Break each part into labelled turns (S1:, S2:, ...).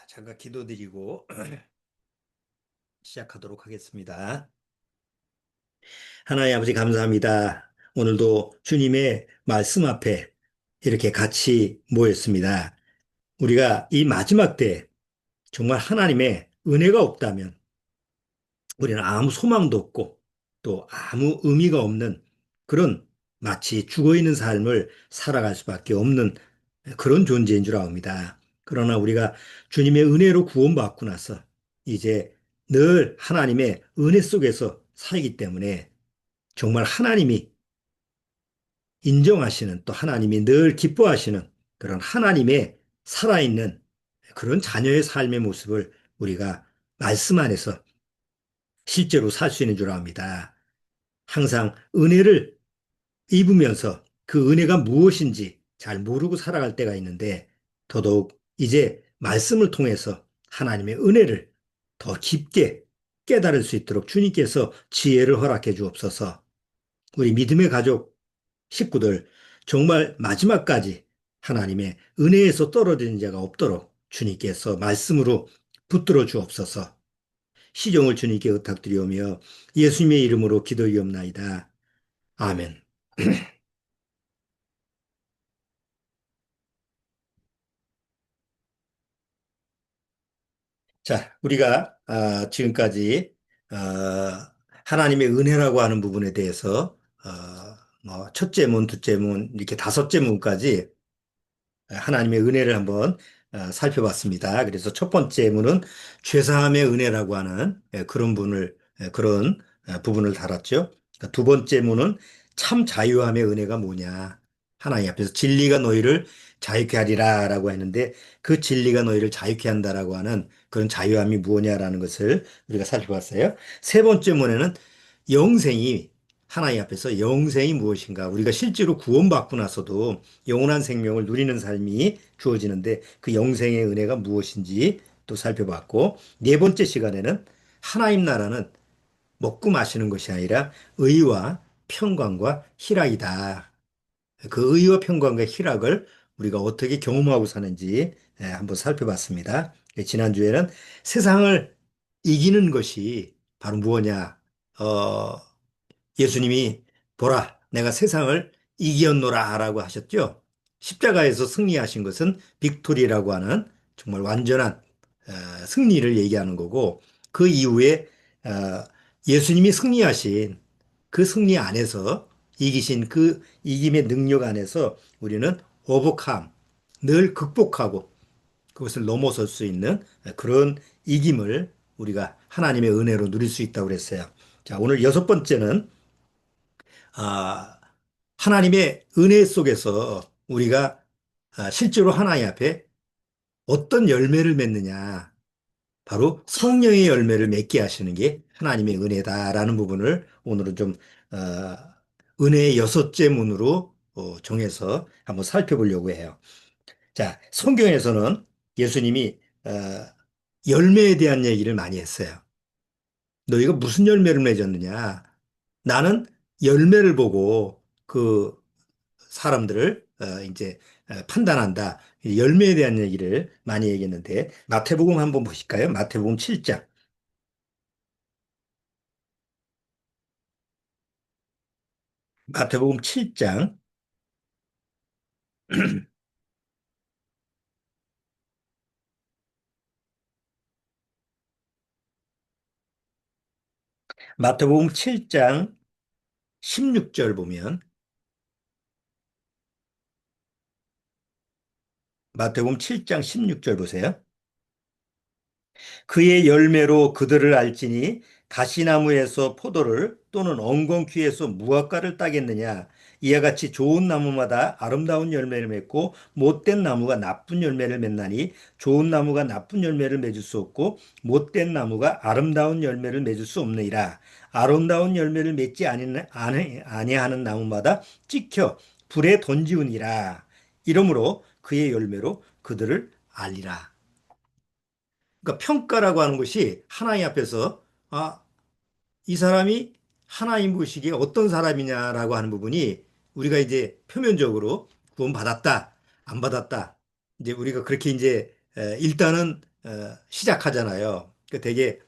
S1: 잠깐 기도드리고 시작하도록 하겠습니다. 하나님 아버지 감사합니다. 오늘도 주님의 말씀 앞에 이렇게 같이 모였습니다. 우리가 이 마지막 때 정말 하나님의 은혜가 없다면 우리는 아무 소망도 없고 또 아무 의미가 없는 그런 마치 죽어 있는 삶을 살아갈 수밖에 없는 그런 존재인 줄 압니다. 그러나 우리가 주님의 은혜로 구원받고 나서 이제 늘 하나님의 은혜 속에서 살기 때문에 정말 하나님이 인정하시는 또 하나님이 늘 기뻐하시는 그런 하나님의 살아있는 그런 자녀의 삶의 모습을 우리가 말씀 안에서 실제로 살 수 있는 줄 압니다. 항상 은혜를 입으면서 그 은혜가 무엇인지 잘 모르고 살아갈 때가 있는데 더더욱 이제 말씀을 통해서 하나님의 은혜를 더 깊게 깨달을 수 있도록 주님께서 지혜를 허락해 주옵소서. 우리 믿음의 가족 식구들 정말 마지막까지 하나님의 은혜에서 떨어지는 자가 없도록 주님께서 말씀으로 붙들어 주옵소서. 시종을 주님께 부탁드리오며 예수님의 이름으로 기도이옵나이다. 아멘. 자, 우리가 지금까지 하나님의 은혜라고 하는 부분에 대해서 뭐 첫째 문, 둘째 문, 이렇게 다섯째 문까지 하나님의 은혜를 한번 살펴봤습니다. 그래서 첫 번째 문은 죄사함의 은혜라고 하는 그런 부분을 다뤘죠. 그러니까 두 번째 문은 참 자유함의 은혜가 뭐냐. 하나님 앞에서 진리가 너희를 자유케 하리라라고 했는데 그 진리가 너희를 자유케 한다라고 하는 그런 자유함이 무엇냐라는 것을 우리가 살펴봤어요. 세 번째 문에는 영생이 하나님 앞에서 영생이 무엇인가? 우리가 실제로 구원받고 나서도 영원한 생명을 누리는 삶이 주어지는데 그 영생의 은혜가 무엇인지 또 살펴봤고 네 번째 시간에는 하나님 나라는 먹고 마시는 것이 아니라 의와 평강과 희락이다. 그 의와 평강과 희락을 우리가 어떻게 경험하고 사는지 한번 살펴봤습니다. 지난주에는 세상을 이기는 것이 바로 무엇냐? 어, 예수님이 보라, 내가 세상을 이기었노라 라고 하셨죠. 십자가에서 승리하신 것은 빅토리라고 하는 정말 완전한 승리를 얘기하는 거고 그 이후에 예수님이 승리하신 그 승리 안에서 이기신 그 이김의 능력 안에서 우리는 오버캄, 늘 극복하고 그것을 넘어설 수 있는 그런 이김을 우리가 하나님의 은혜로 누릴 수 있다고 그랬어요. 자, 오늘 여섯 번째는 아, 하나님의 은혜 속에서 우리가 실제로 하나님 앞에 어떤 열매를 맺느냐. 바로 성령의 열매를 맺게 하시는 게 하나님의 은혜다라는 부분을 오늘은 좀, 어, 은혜의 여섯째 문으로 정해서 한번 살펴보려고 해요. 자, 성경에서는 예수님이 열매에 대한 얘기를 많이 했어요. 너희가 무슨 열매를 맺었느냐? 나는 열매를 보고 그 사람들을 이제 판단한다. 열매에 대한 얘기를 많이 얘기했는데 마태복음 한번 보실까요? 마태복음 7장. 마태복음 7장. 마태복음 7장 16절 보면 마태복음 7장 16절 보세요. 그의 열매로 그들을 알지니 가시나무에서 포도를 또는 엉겅퀴에서 무화과를 따겠느냐. 이와 같이 좋은 나무마다 아름다운 열매를 맺고 못된 나무가 나쁜 열매를 맺나니 좋은 나무가 나쁜 열매를 맺을 수 없고 못된 나무가 아름다운 열매를 맺을 수 없느니라. 아름다운 열매를 맺지 아니하는 나무마다 찍혀 불에 던지우니라. 이러므로 그의 열매로 그들을 알리라. 그러니까 평가라고 하는 것이 하나님 앞에서 이 사람이 하나님 보시기에 어떤 사람이냐라고 하는 부분이 우리가 이제 표면적으로 구원받았다, 안 받았다. 이제 우리가 그렇게 이제 일단은 시작하잖아요. 그 되게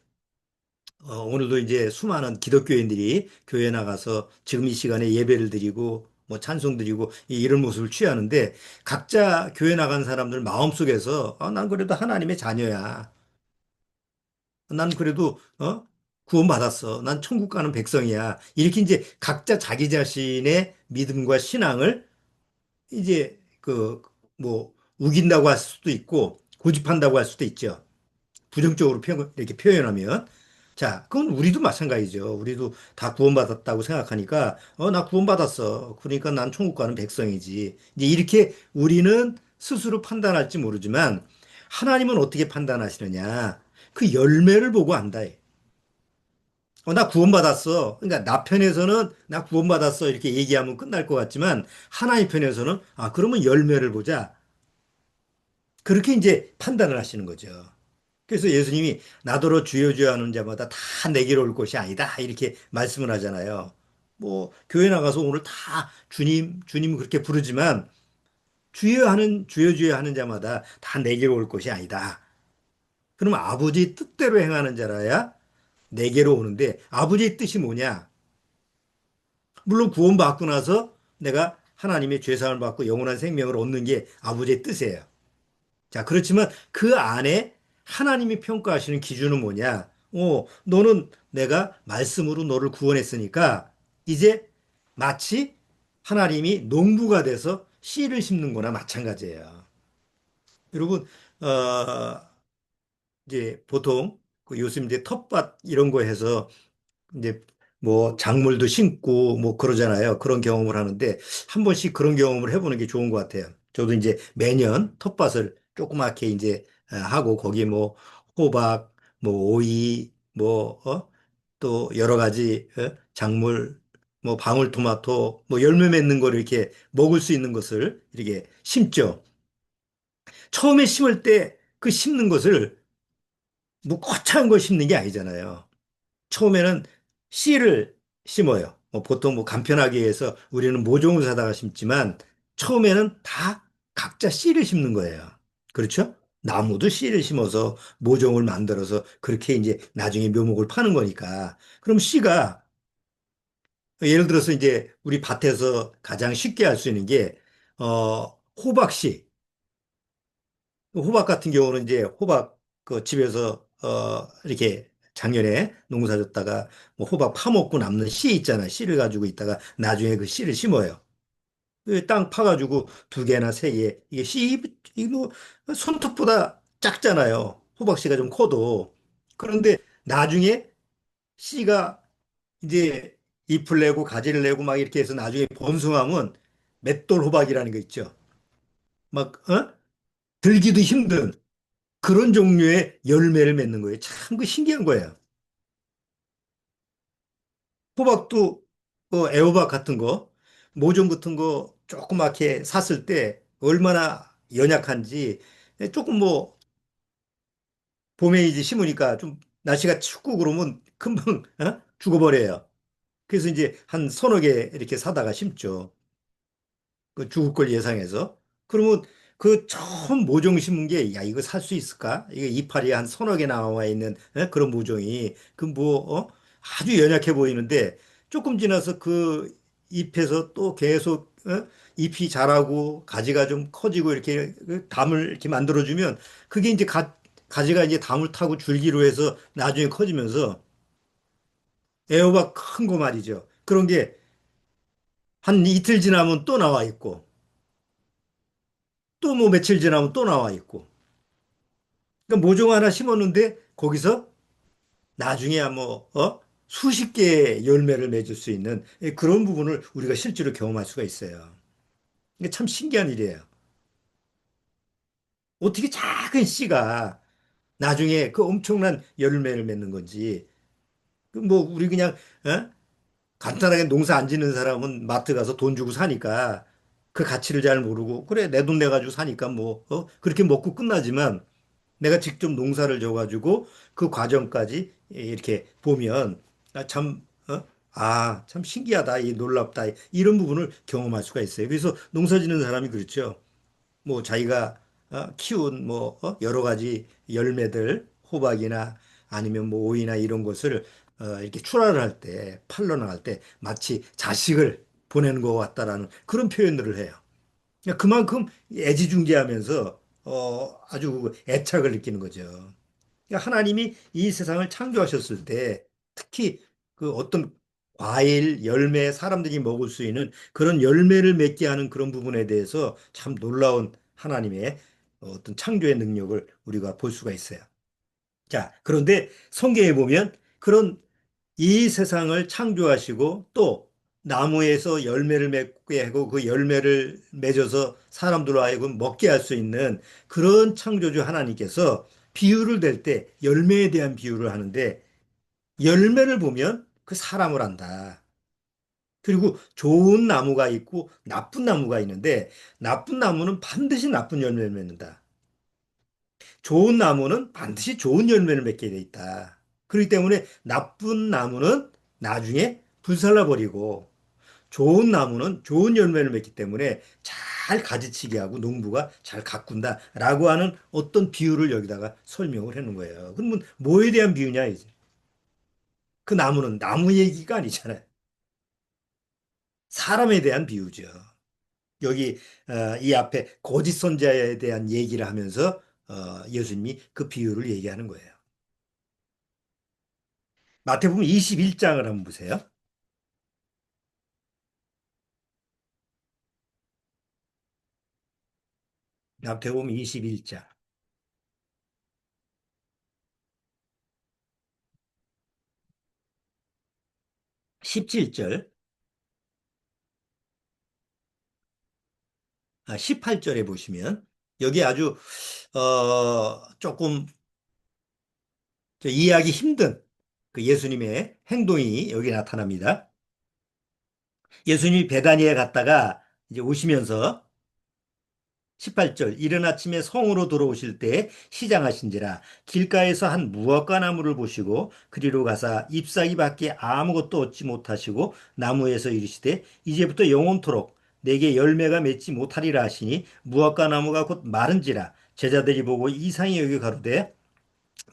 S1: 오늘도 이제 수많은 기독교인들이 교회 나가서 지금 이 시간에 예배를 드리고 뭐 찬송 드리고 이런 모습을 취하는데 각자 교회 나간 사람들 마음속에서 난 그래도 하나님의 자녀야. 난 그래도 구원받았어. 난 천국 가는 백성이야. 이렇게 이제 각자 자기 자신의 믿음과 신앙을 이제 그 뭐 우긴다고 할 수도 있고 고집한다고 할 수도 있죠. 부정적으로 이렇게 표현하면. 자, 그건 우리도 마찬가지죠. 우리도 다 구원받았다고 생각하니까, 나 구원받았어. 그러니까 난 천국 가는 백성이지. 이제 이렇게 우리는 스스로 판단할지 모르지만, 하나님은 어떻게 판단하시느냐. 그 열매를 보고 안다. 나 구원받았어. 그러니까 나 편에서는 나 구원받았어. 이렇게 얘기하면 끝날 것 같지만, 하나님 편에서는, 그러면 열매를 보자. 그렇게 이제 판단을 하시는 거죠. 그래서 예수님이 나더러 주여 주여 하는 자마다 다 내게로 올 것이 아니다. 이렇게 말씀을 하잖아요. 뭐 교회 나가서 오늘 다 주님 주님 그렇게 부르지만 주여 주여 하는 자마다 다 내게로 올 것이 아니다. 그러면 아버지 뜻대로 행하는 자라야 내게로 오는데 아버지의 뜻이 뭐냐? 물론 구원받고 나서 내가 하나님의 죄사함을 받고 영원한 생명을 얻는 게 아버지의 뜻이에요. 자, 그렇지만 그 안에 하나님이 평가하시는 기준은 뭐냐? 너는 내가 말씀으로 너를 구원했으니까 이제 마치 하나님이 농부가 돼서 씨를 심는 거나 마찬가지예요. 여러분, 어, 이제 보통 그 요즘 이제 텃밭 이런 거 해서 이제 뭐 작물도 심고 뭐 그러잖아요. 그런 경험을 하는데 한 번씩 그런 경험을 해보는 게 좋은 것 같아요. 저도 이제 매년 텃밭을 조그맣게 이제 하고 거기 뭐 호박, 뭐 오이, 뭐 또 여러 가지 작물, 뭐 방울토마토, 뭐 열매 맺는 거를 이렇게 먹을 수 있는 것을 이렇게 심죠. 처음에 심을 때 그 심는 것을 뭐 거창한 걸 심는 게 아니잖아요. 처음에는 씨를 심어요. 뭐 보통 뭐 간편하게 해서 우리는 모종을 사다가 심지만 처음에는 다 각자 씨를 심는 거예요. 그렇죠? 나무도 씨를 심어서 모종을 만들어서 그렇게 이제 나중에 묘목을 파는 거니까. 그럼 씨가 예를 들어서 이제 우리 밭에서 가장 쉽게 할 수 있는 게 호박씨. 호박 같은 경우는 이제 호박 그 집에서 이렇게 작년에 농사 졌다가 뭐 호박 파먹고 남는 씨 있잖아. 씨를 가지고 있다가 나중에 그 씨를 심어요. 그땅 파가지고 두 개나 세 개. 이게 씨, 이게 뭐 손톱보다 작잖아요. 호박씨가 좀 커도. 그런데 나중에 씨가 이제 잎을 내고 가지를 내고 막 이렇게 해서 나중에 번성하면 맷돌 호박이라는 거 있죠. 막, 들기도 힘든 그런 종류의 열매를 맺는 거예요. 참 그 신기한 거예요. 호박도 애호박 같은 거, 모종 같은 거 조그맣게 샀을 때 얼마나 연약한지 조금 뭐 봄에 이제 심으니까 좀 날씨가 춥고 그러면 금방 죽어버려요. 그래서 이제 한 서너 개 이렇게 사다가 심죠. 그 죽을 걸 예상해서. 그러면 그 처음 모종 심은 게, 야, 이거 살 수 있을까? 이게 이파리 한 서너 개 나와 있는 그런 모종이, 그 뭐, 아주 연약해 보이는데, 조금 지나서 그 잎에서 또 계속, 잎이 자라고, 가지가 좀 커지고, 이렇게 그 담을 이렇게 만들어주면, 그게 이제 가지가 이제 담을 타고 줄기로 해서 나중에 커지면서, 애호박 큰 거 말이죠. 그런 게 한 이틀 지나면 또 나와 있고, 또 뭐 며칠 지나면 또 나와 있고. 그러니까 모종 하나 심었는데 거기서 나중에야 뭐, 수십 개의 열매를 맺을 수 있는 그런 부분을 우리가 실제로 경험할 수가 있어요. 이게 참 신기한 일이에요. 어떻게 작은 씨가 나중에 그 엄청난 열매를 맺는 건지. 그 뭐, 우리 그냥, 간단하게 농사 안 짓는 사람은 마트 가서 돈 주고 사니까 그 가치를 잘 모르고, 그래, 내 돈 내가지고 사니까 뭐, 그렇게 먹고 끝나지만 내가 직접 농사를 져가지고 그 과정까지 이렇게 보면 참, 참 신기하다, 이 놀랍다, 이런 부분을 경험할 수가 있어요. 그래서 농사 짓는 사람이 그렇죠. 뭐 자기가 키운 뭐 여러 가지 열매들, 호박이나 아니면 뭐 오이나 이런 것을 이렇게 출하를 할 때, 팔러 나갈 때 마치 자식을 보내는 것 같다라는 그런 표현들을 해요. 그러니까 그만큼 애지중지하면서 아주 그 애착을 느끼는 거죠. 그러니까 하나님이 이 세상을 창조하셨을 때 특히 그 어떤 과일, 열매, 사람들이 먹을 수 있는 그런 열매를 맺게 하는 그런 부분에 대해서 참 놀라운 하나님의 어떤 창조의 능력을 우리가 볼 수가 있어요. 자, 그런데 성경에 보면 그런 이 세상을 창조하시고 또 나무에서 열매를 맺게 하고 그 열매를 맺어서 사람들로 하여금 먹게 할 수 있는 그런 창조주 하나님께서 비유를 댈 때 열매에 대한 비유를 하는데 열매를 보면 그 사람을 안다. 그리고 좋은 나무가 있고 나쁜 나무가 있는데 나쁜 나무는 반드시 나쁜 열매를 맺는다. 좋은 나무는 반드시 좋은 열매를 맺게 돼 있다. 그렇기 때문에 나쁜 나무는 나중에 불살라 버리고 좋은 나무는 좋은 열매를 맺기 때문에 잘 가지치게 하고 농부가 잘 가꾼다라고 하는 어떤 비유를 여기다가 설명을 해놓은 거예요. 그러면 뭐에 대한 비유냐 이제. 그 나무는 나무 얘기가 아니잖아요. 사람에 대한 비유죠. 여기 이 앞에 거짓 선자에 대한 얘기를 하면서 예수님이 그 비유를 얘기하는 거예요. 마태복음 21장을 한번 보세요. 마태복음 21장 17절, 18절에 보시면 여기 아주 조금 이해하기 힘든 그 예수님의 행동이 여기 나타납니다. 예수님이 베다니에 갔다가 이제 오시면서 18절 이른 아침에 성으로 들어오실 때 시장하신지라 길가에서 한 무화과 나무를 보시고 그리로 가사 잎사귀 밖에 아무것도 얻지 못하시고 나무에서 이르시되 이제부터 영원토록 내게 열매가 맺지 못하리라 하시니 무화과 나무가 곧 마른지라 제자들이 보고 이상히 여기 가로되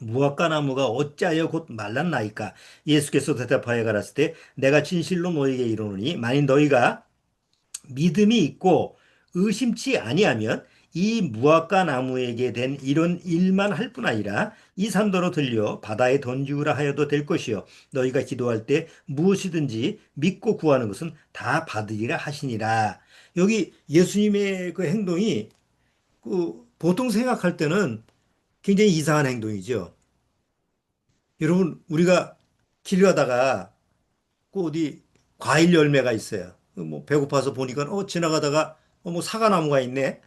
S1: 무화과 나무가 어찌하여 곧 말랐나이까 예수께서 대답하여 가라사대 내가 진실로 너희에게 이르노니 만일 너희가 믿음이 있고 의심치 아니하면 이 무화과 나무에게 된 이런 일만 할 뿐 아니라 이 산더러 들려 바다에 던지우라 하여도 될 것이요 너희가 기도할 때 무엇이든지 믿고 구하는 것은 다 받으리라 하시니라. 여기 예수님의 그 행동이 그 보통 생각할 때는 굉장히 이상한 행동이죠. 여러분 우리가 길 가다가 그 어디 과일 열매가 있어요. 뭐 배고파서 보니까 지나가다가 뭐 사과나무가 있네.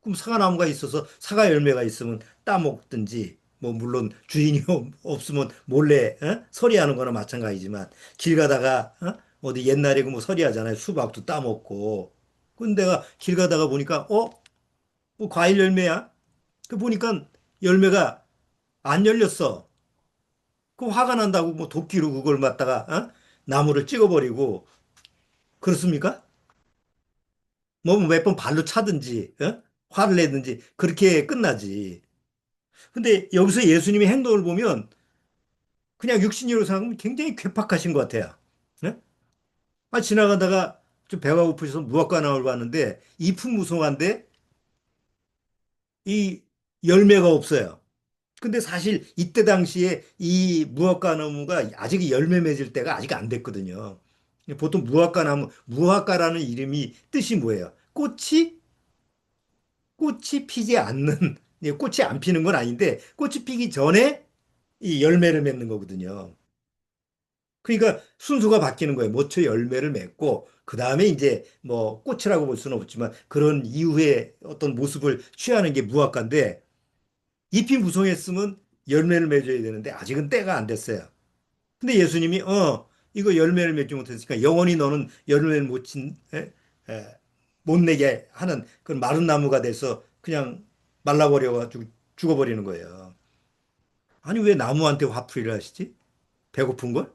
S1: 그럼 사과나무가 있어서 사과 열매가 있으면 따먹든지 뭐 물론 주인이 없으면 몰래 서리하는 거나 마찬가지지만 길 가다가 어디 옛날에 그 뭐 서리하잖아요. 수박도 따먹고. 근데 내가 길 가다가 보니까 뭐 과일 열매야? 그 보니까 열매가 안 열렸어. 그 화가 난다고 뭐 도끼로 그걸 갖다가 나무를 찍어버리고 그렇습니까? 뭐 몇 번 발로 차든지 화를 내든지 그렇게 끝나지. 근데 여기서 예수님의 행동을 보면 그냥 육신으로 생각하면 굉장히 괴팍하신 것 같아요. 네? 지나가다가 좀 배가 고프셔서 무화과 나무를 봤는데 잎은 무성한데 이 열매가 없어요. 근데 사실 이때 당시에 이 무화과 나무가 아직 열매 맺을 때가 아직 안 됐거든요. 보통 무화과 나무, 무화과라는 이름이 뜻이 뭐예요? 꽃이 피지 않는, 꽃이 안 피는 건 아닌데, 꽃이 피기 전에 이 열매를 맺는 거거든요. 그러니까 순서가 바뀌는 거예요. 모처 열매를 맺고, 그 다음에 이제 뭐 꽃이라고 볼 수는 없지만, 그런 이후에 어떤 모습을 취하는 게 무화과인데, 잎이 무성했으면 열매를 맺어야 되는데, 아직은 때가 안 됐어요. 근데 예수님이, 이거 열매를 맺지 못했으니까, 영원히 너는 열매를 에, 못 내게 하는 그런 마른 나무가 돼서 그냥 말라버려가지고 죽어버리는 거예요. 아니, 왜 나무한테 화풀이를 하시지? 배고픈 걸?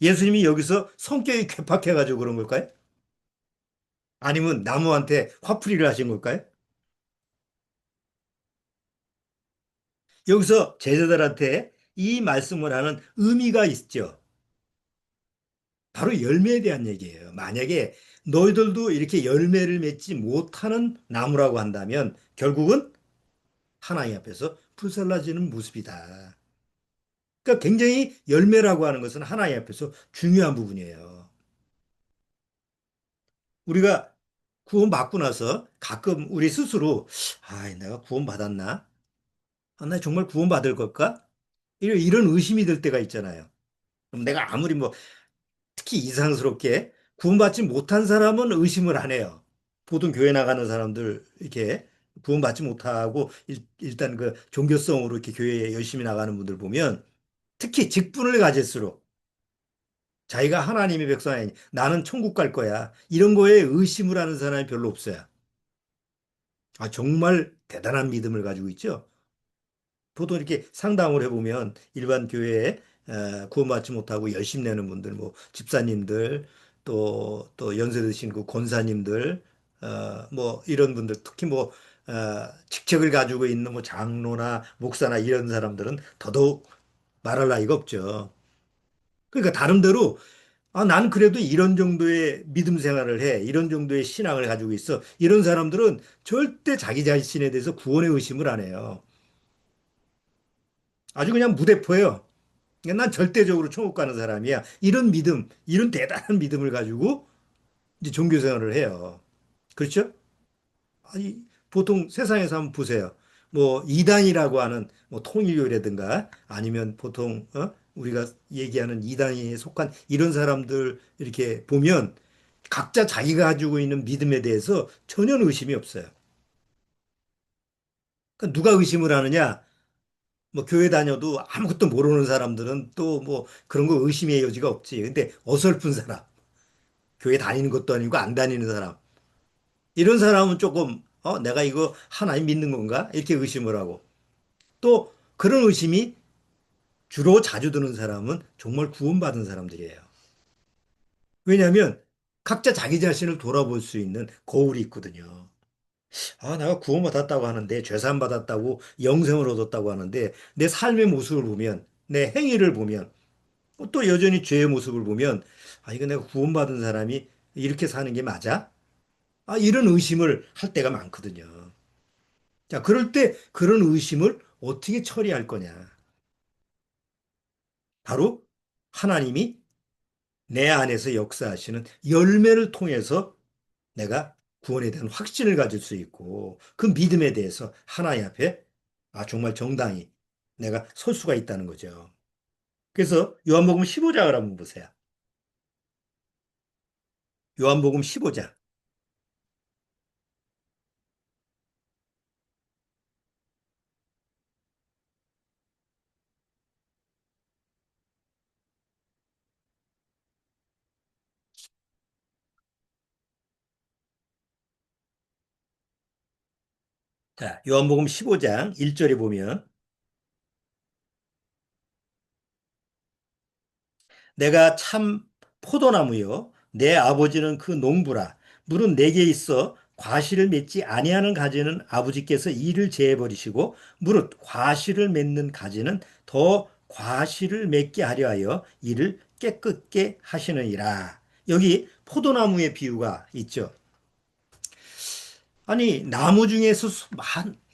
S1: 예수님이 여기서 성격이 괴팍해가지고 그런 걸까요? 아니면 나무한테 화풀이를 하신 걸까요? 여기서 제자들한테 이 말씀을 하는 의미가 있죠. 바로 열매에 대한 얘기예요. 만약에 너희들도 이렇게 열매를 맺지 못하는 나무라고 한다면 결국은 하나님 앞에서 불살라지는 모습이다. 그러니까 굉장히 열매라고 하는 것은 하나님 앞에서 중요한 부분이에요. 우리가 구원받고 나서 가끔 우리 스스로 내가 구원받았나? 나 정말 구원받을 걸까? 이런 의심이 들 때가 있잖아요. 그럼 내가 아무리 뭐 특히 이상스럽게 구원받지 못한 사람은 의심을 안 해요. 보통 교회 나가는 사람들 이렇게 구원받지 못하고 일단 그 종교성으로 이렇게 교회에 열심히 나가는 분들 보면 특히 직분을 가질수록 자기가 하나님의 백성이 나는 천국 갈 거야. 이런 거에 의심을 하는 사람이 별로 없어요. 정말 대단한 믿음을 가지고 있죠. 보통 이렇게 상담을 해보면 일반 교회에 구원받지 못하고 열심 내는 분들, 뭐 집사님들, 또 연세 드신 그 권사님들, 뭐 이런 분들, 특히 뭐 직책을 가지고 있는 뭐 장로나 목사나 이런 사람들은 더더욱 말할 나위가 없죠. 그러니까 다른대로 나는 그래도 이런 정도의 믿음 생활을 해. 이런 정도의 신앙을 가지고 있어. 이런 사람들은 절대 자기 자신에 대해서 구원의 의심을 안 해요. 아주 그냥 무대포예요. 그러니까 난 절대적으로 천국 가는 사람이야. 이런 믿음, 이런 대단한 믿음을 가지고 이제 종교 생활을 해요. 그렇죠? 아니, 보통 세상에서 한번 보세요. 뭐 이단이라고 하는 뭐 통일교라든가 아니면 보통 우리가 얘기하는 이단에 속한 이런 사람들 이렇게 보면 각자 자기가 가지고 있는 믿음에 대해서 전혀 의심이 없어요. 그러니까 누가 의심을 하느냐? 뭐 교회 다녀도 아무것도 모르는 사람들은 또 뭐 그런 거 의심의 여지가 없지. 근데 어설픈 사람, 교회 다니는 것도 아니고 안 다니는 사람, 이런 사람은 조금 내가 이거 하나님 믿는 건가? 이렇게 의심을 하고 또 그런 의심이 주로 자주 드는 사람은 정말 구원받은 사람들이에요. 왜냐하면 각자 자기 자신을 돌아볼 수 있는 거울이 있거든요. 내가 구원받았다고 하는데, 죄사함 받았다고, 영생을 얻었다고 하는데, 내 삶의 모습을 보면, 내 행위를 보면, 또 여전히 죄의 모습을 보면, 이거 내가 구원받은 사람이 이렇게 사는 게 맞아? 이런 의심을 할 때가 많거든요. 자, 그럴 때 그런 의심을 어떻게 처리할 거냐? 바로 하나님이 내 안에서 역사하시는 열매를 통해서 내가 구원에 대한 확신을 가질 수 있고 그 믿음에 대해서 하나님 앞에 정말 정당히 내가 설 수가 있다는 거죠. 그래서 요한복음 15장을 한번 보세요. 요한복음 15장. 자, 요한복음 15장 1절에 보면 내가 참 포도나무요 내 아버지는 그 농부라 물은 내게 있어 과실을 맺지 아니하는 가지는 아버지께서 이를 제해 버리시고 무릇 과실을 맺는 가지는 더 과실을 맺게 하려 하여 이를 깨끗게 하시느니라. 여기 포도나무의 비유가 있죠. 아니, 나무 중에서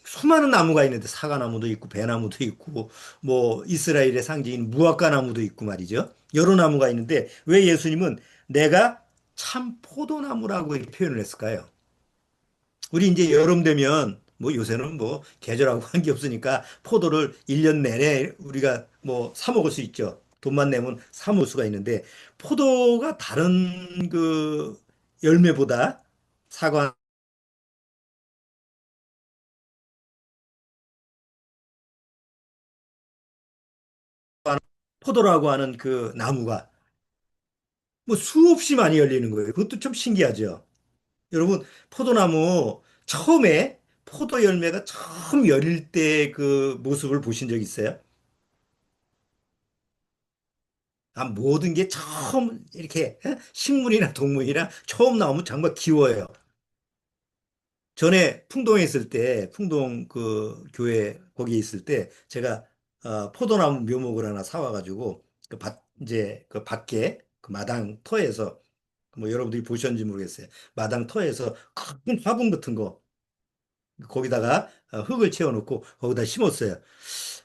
S1: 수많은 나무가 있는데 사과나무도 있고 배나무도 있고 뭐 이스라엘의 상징인 무화과 나무도 있고 말이죠. 여러 나무가 있는데 왜 예수님은 내가 참 포도나무라고 이렇게 표현을 했을까요? 우리 이제 여름 되면 뭐 요새는 뭐 계절하고 관계없으니까 포도를 1년 내내 우리가 뭐 사 먹을 수 있죠. 돈만 내면 사 먹을 수가 있는데 포도가 다른 그 열매보다 사과 포도라고 하는 그 나무가 뭐 수없이 많이 열리는 거예요. 그것도 좀 신기하죠. 여러분, 포도나무 처음에 포도 열매가 처음 열릴 때 그 모습을 보신 적 있어요? 모든 게 처음 이렇게 식물이나 동물이나 처음 나오면 정말 귀여워요. 전에 풍동에 있을 때, 풍동 그 교회 거기에 있을 때, 제가 포도나무 묘목을 하나 사와가지고, 그 이제 그 밖에 그 마당 터에서, 뭐 여러분들이 보셨는지 모르겠어요. 마당 터에서 큰 화분 같은 거, 거기다가 흙을 채워놓고 거기다 심었어요.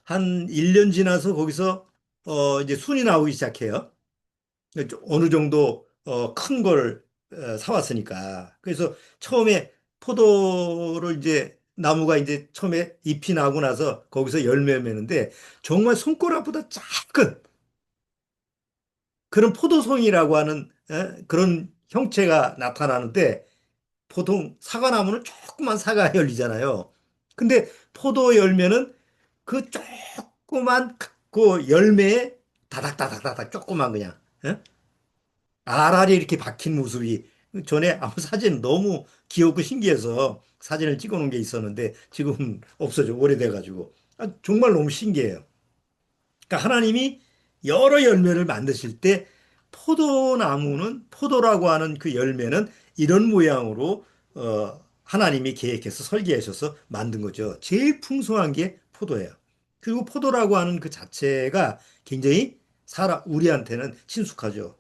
S1: 한 1년 지나서 거기서 이제 순이 나오기 시작해요. 어느 정도 큰 걸 사왔으니까. 그래서 처음에 포도를 이제 나무가 이제 처음에 잎이 나고 나서 거기서 열매 매는데 정말 손가락보다 작은 그런 포도송이라고 하는 그런 형체가 나타나는데 보통 사과나무는 조그만 사과 열리잖아요. 근데 포도 열매는 그 조그만 그 열매에 다닥다닥다닥 조그만 그냥 알알이 이렇게 박힌 모습이 전에 아무 사진 너무 귀엽고 신기해서 사진을 찍어 놓은 게 있었는데 지금 없어져 오래돼 가지고 정말 너무 신기해요. 그러니까 하나님이 여러 열매를 만드실 때 포도나무는 포도라고 하는 그 열매는 이런 모양으로 하나님이 계획해서 설계하셔서 만든 거죠. 제일 풍성한 게 포도예요. 그리고 포도라고 하는 그 자체가 굉장히 우리한테는 친숙하죠.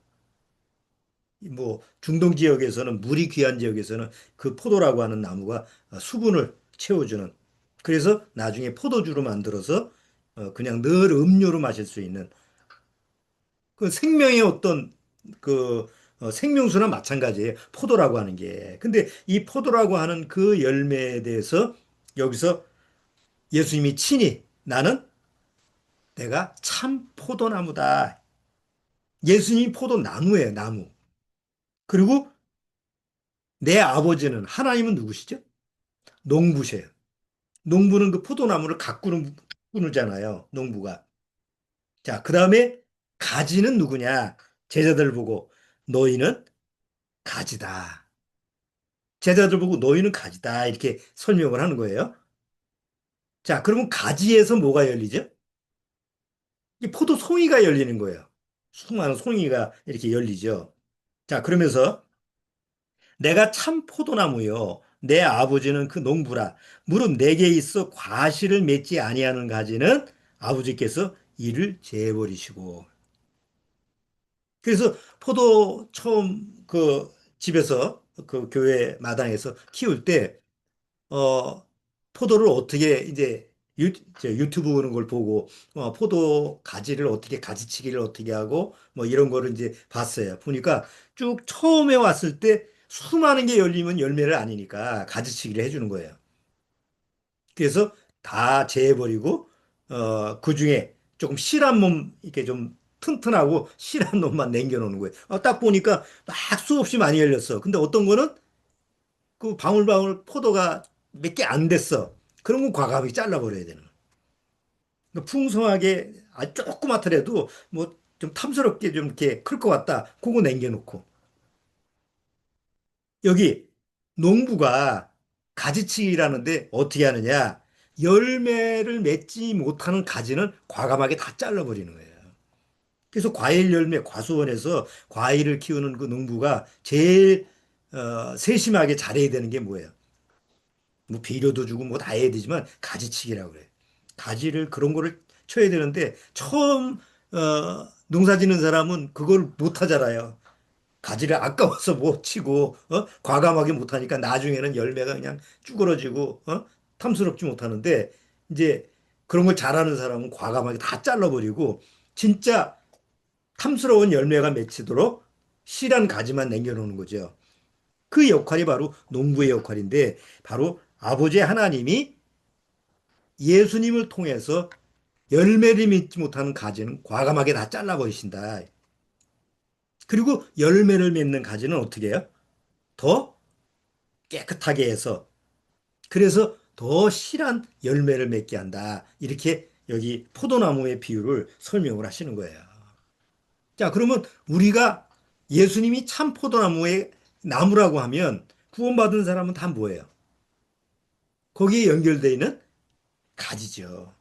S1: 뭐 중동 지역에서는 물이 귀한 지역에서는 그 포도라고 하는 나무가 수분을 채워주는 그래서 나중에 포도주로 만들어서 그냥 늘 음료로 마실 수 있는 그 생명의 어떤 그 생명수나 마찬가지예요. 포도라고 하는 게. 근데 이 포도라고 하는 그 열매에 대해서 여기서 예수님이 친히 나는 내가 참 포도나무다. 예수님이 포도나무예요, 나무. 그리고 내 아버지는 하나님은 누구시죠? 농부세요. 농부는 그 포도나무를 가꾸는 꾸누잖아요. 농부가. 자, 그 다음에 가지는 누구냐? 제자들 보고 너희는 가지다. 제자들 보고 너희는 가지다. 이렇게 설명을 하는 거예요. 자, 그러면 가지에서 뭐가 열리죠? 이 포도 송이가 열리는 거예요. 수많은 송이가 이렇게 열리죠. 자, 그러면서 내가 참 포도나무요. 내 아버지는 그 농부라. 무릇 내게 있어 과실을 맺지 아니하는 가지는 아버지께서 이를 제버리시고. 그래서 포도 처음 그 집에서 그 교회 마당에서 키울 때 포도를 어떻게 이제 저 유튜브 그런 걸 보고 포도 가지를 어떻게 가지치기를 어떻게 하고 뭐 이런 거를 이제 봤어요. 보니까 쭉 처음에 왔을 때 수많은 게 열리면 열매를 아니니까 가지치기를 해주는 거예요. 그래서 다 재버리고 그 중에 조금 실한 몸 이렇게 좀 튼튼하고 실한 놈만 남겨놓는 거예요. 딱 보니까 막 수없이 많이 열렸어. 근데 어떤 거는 그 방울방울 포도가 몇 개 안 됐어. 그런 건 과감하게 잘라버려야 되는 거야. 그러니까 풍성하게 조그맣더라도 뭐 좀 탐스럽게 좀 이렇게 클 것 같다. 그거 남겨놓고. 여기 농부가 가지치기라는데 어떻게 하느냐. 열매를 맺지 못하는 가지는 과감하게 다 잘라버리는 거예요. 그래서 과일 열매 과수원에서 과일을 키우는 그 농부가 제일 세심하게 잘해야 되는 게 뭐예요? 뭐 비료도 주고 뭐 다 해야 되지만 가지치기라고 그래. 가지를 그런 거를 쳐야 되는데 처음 농사 짓는 사람은 그걸 못 하잖아요. 가지를 아까워서 못 치고 과감하게 못 하니까 나중에는 열매가 그냥 쭈그러지고 탐스럽지 못하는데 이제 그런 걸 잘하는 사람은 과감하게 다 잘라버리고 진짜 탐스러운 열매가 맺히도록 실한 가지만 남겨놓는 거죠. 그 역할이 바로 농부의 역할인데 바로 아버지 하나님이 예수님을 통해서 열매를 맺지 못하는 가지는 과감하게 다 잘라버리신다. 그리고 열매를 맺는 가지는 어떻게 해요? 더 깨끗하게 해서 그래서 더 실한 열매를 맺게 한다. 이렇게 여기 포도나무의 비유를 설명을 하시는 거예요. 자, 그러면 우리가 예수님이 참 포도나무의 나무라고 하면 구원받은 사람은 다 뭐예요? 거기에 연결되어 있는 가지죠.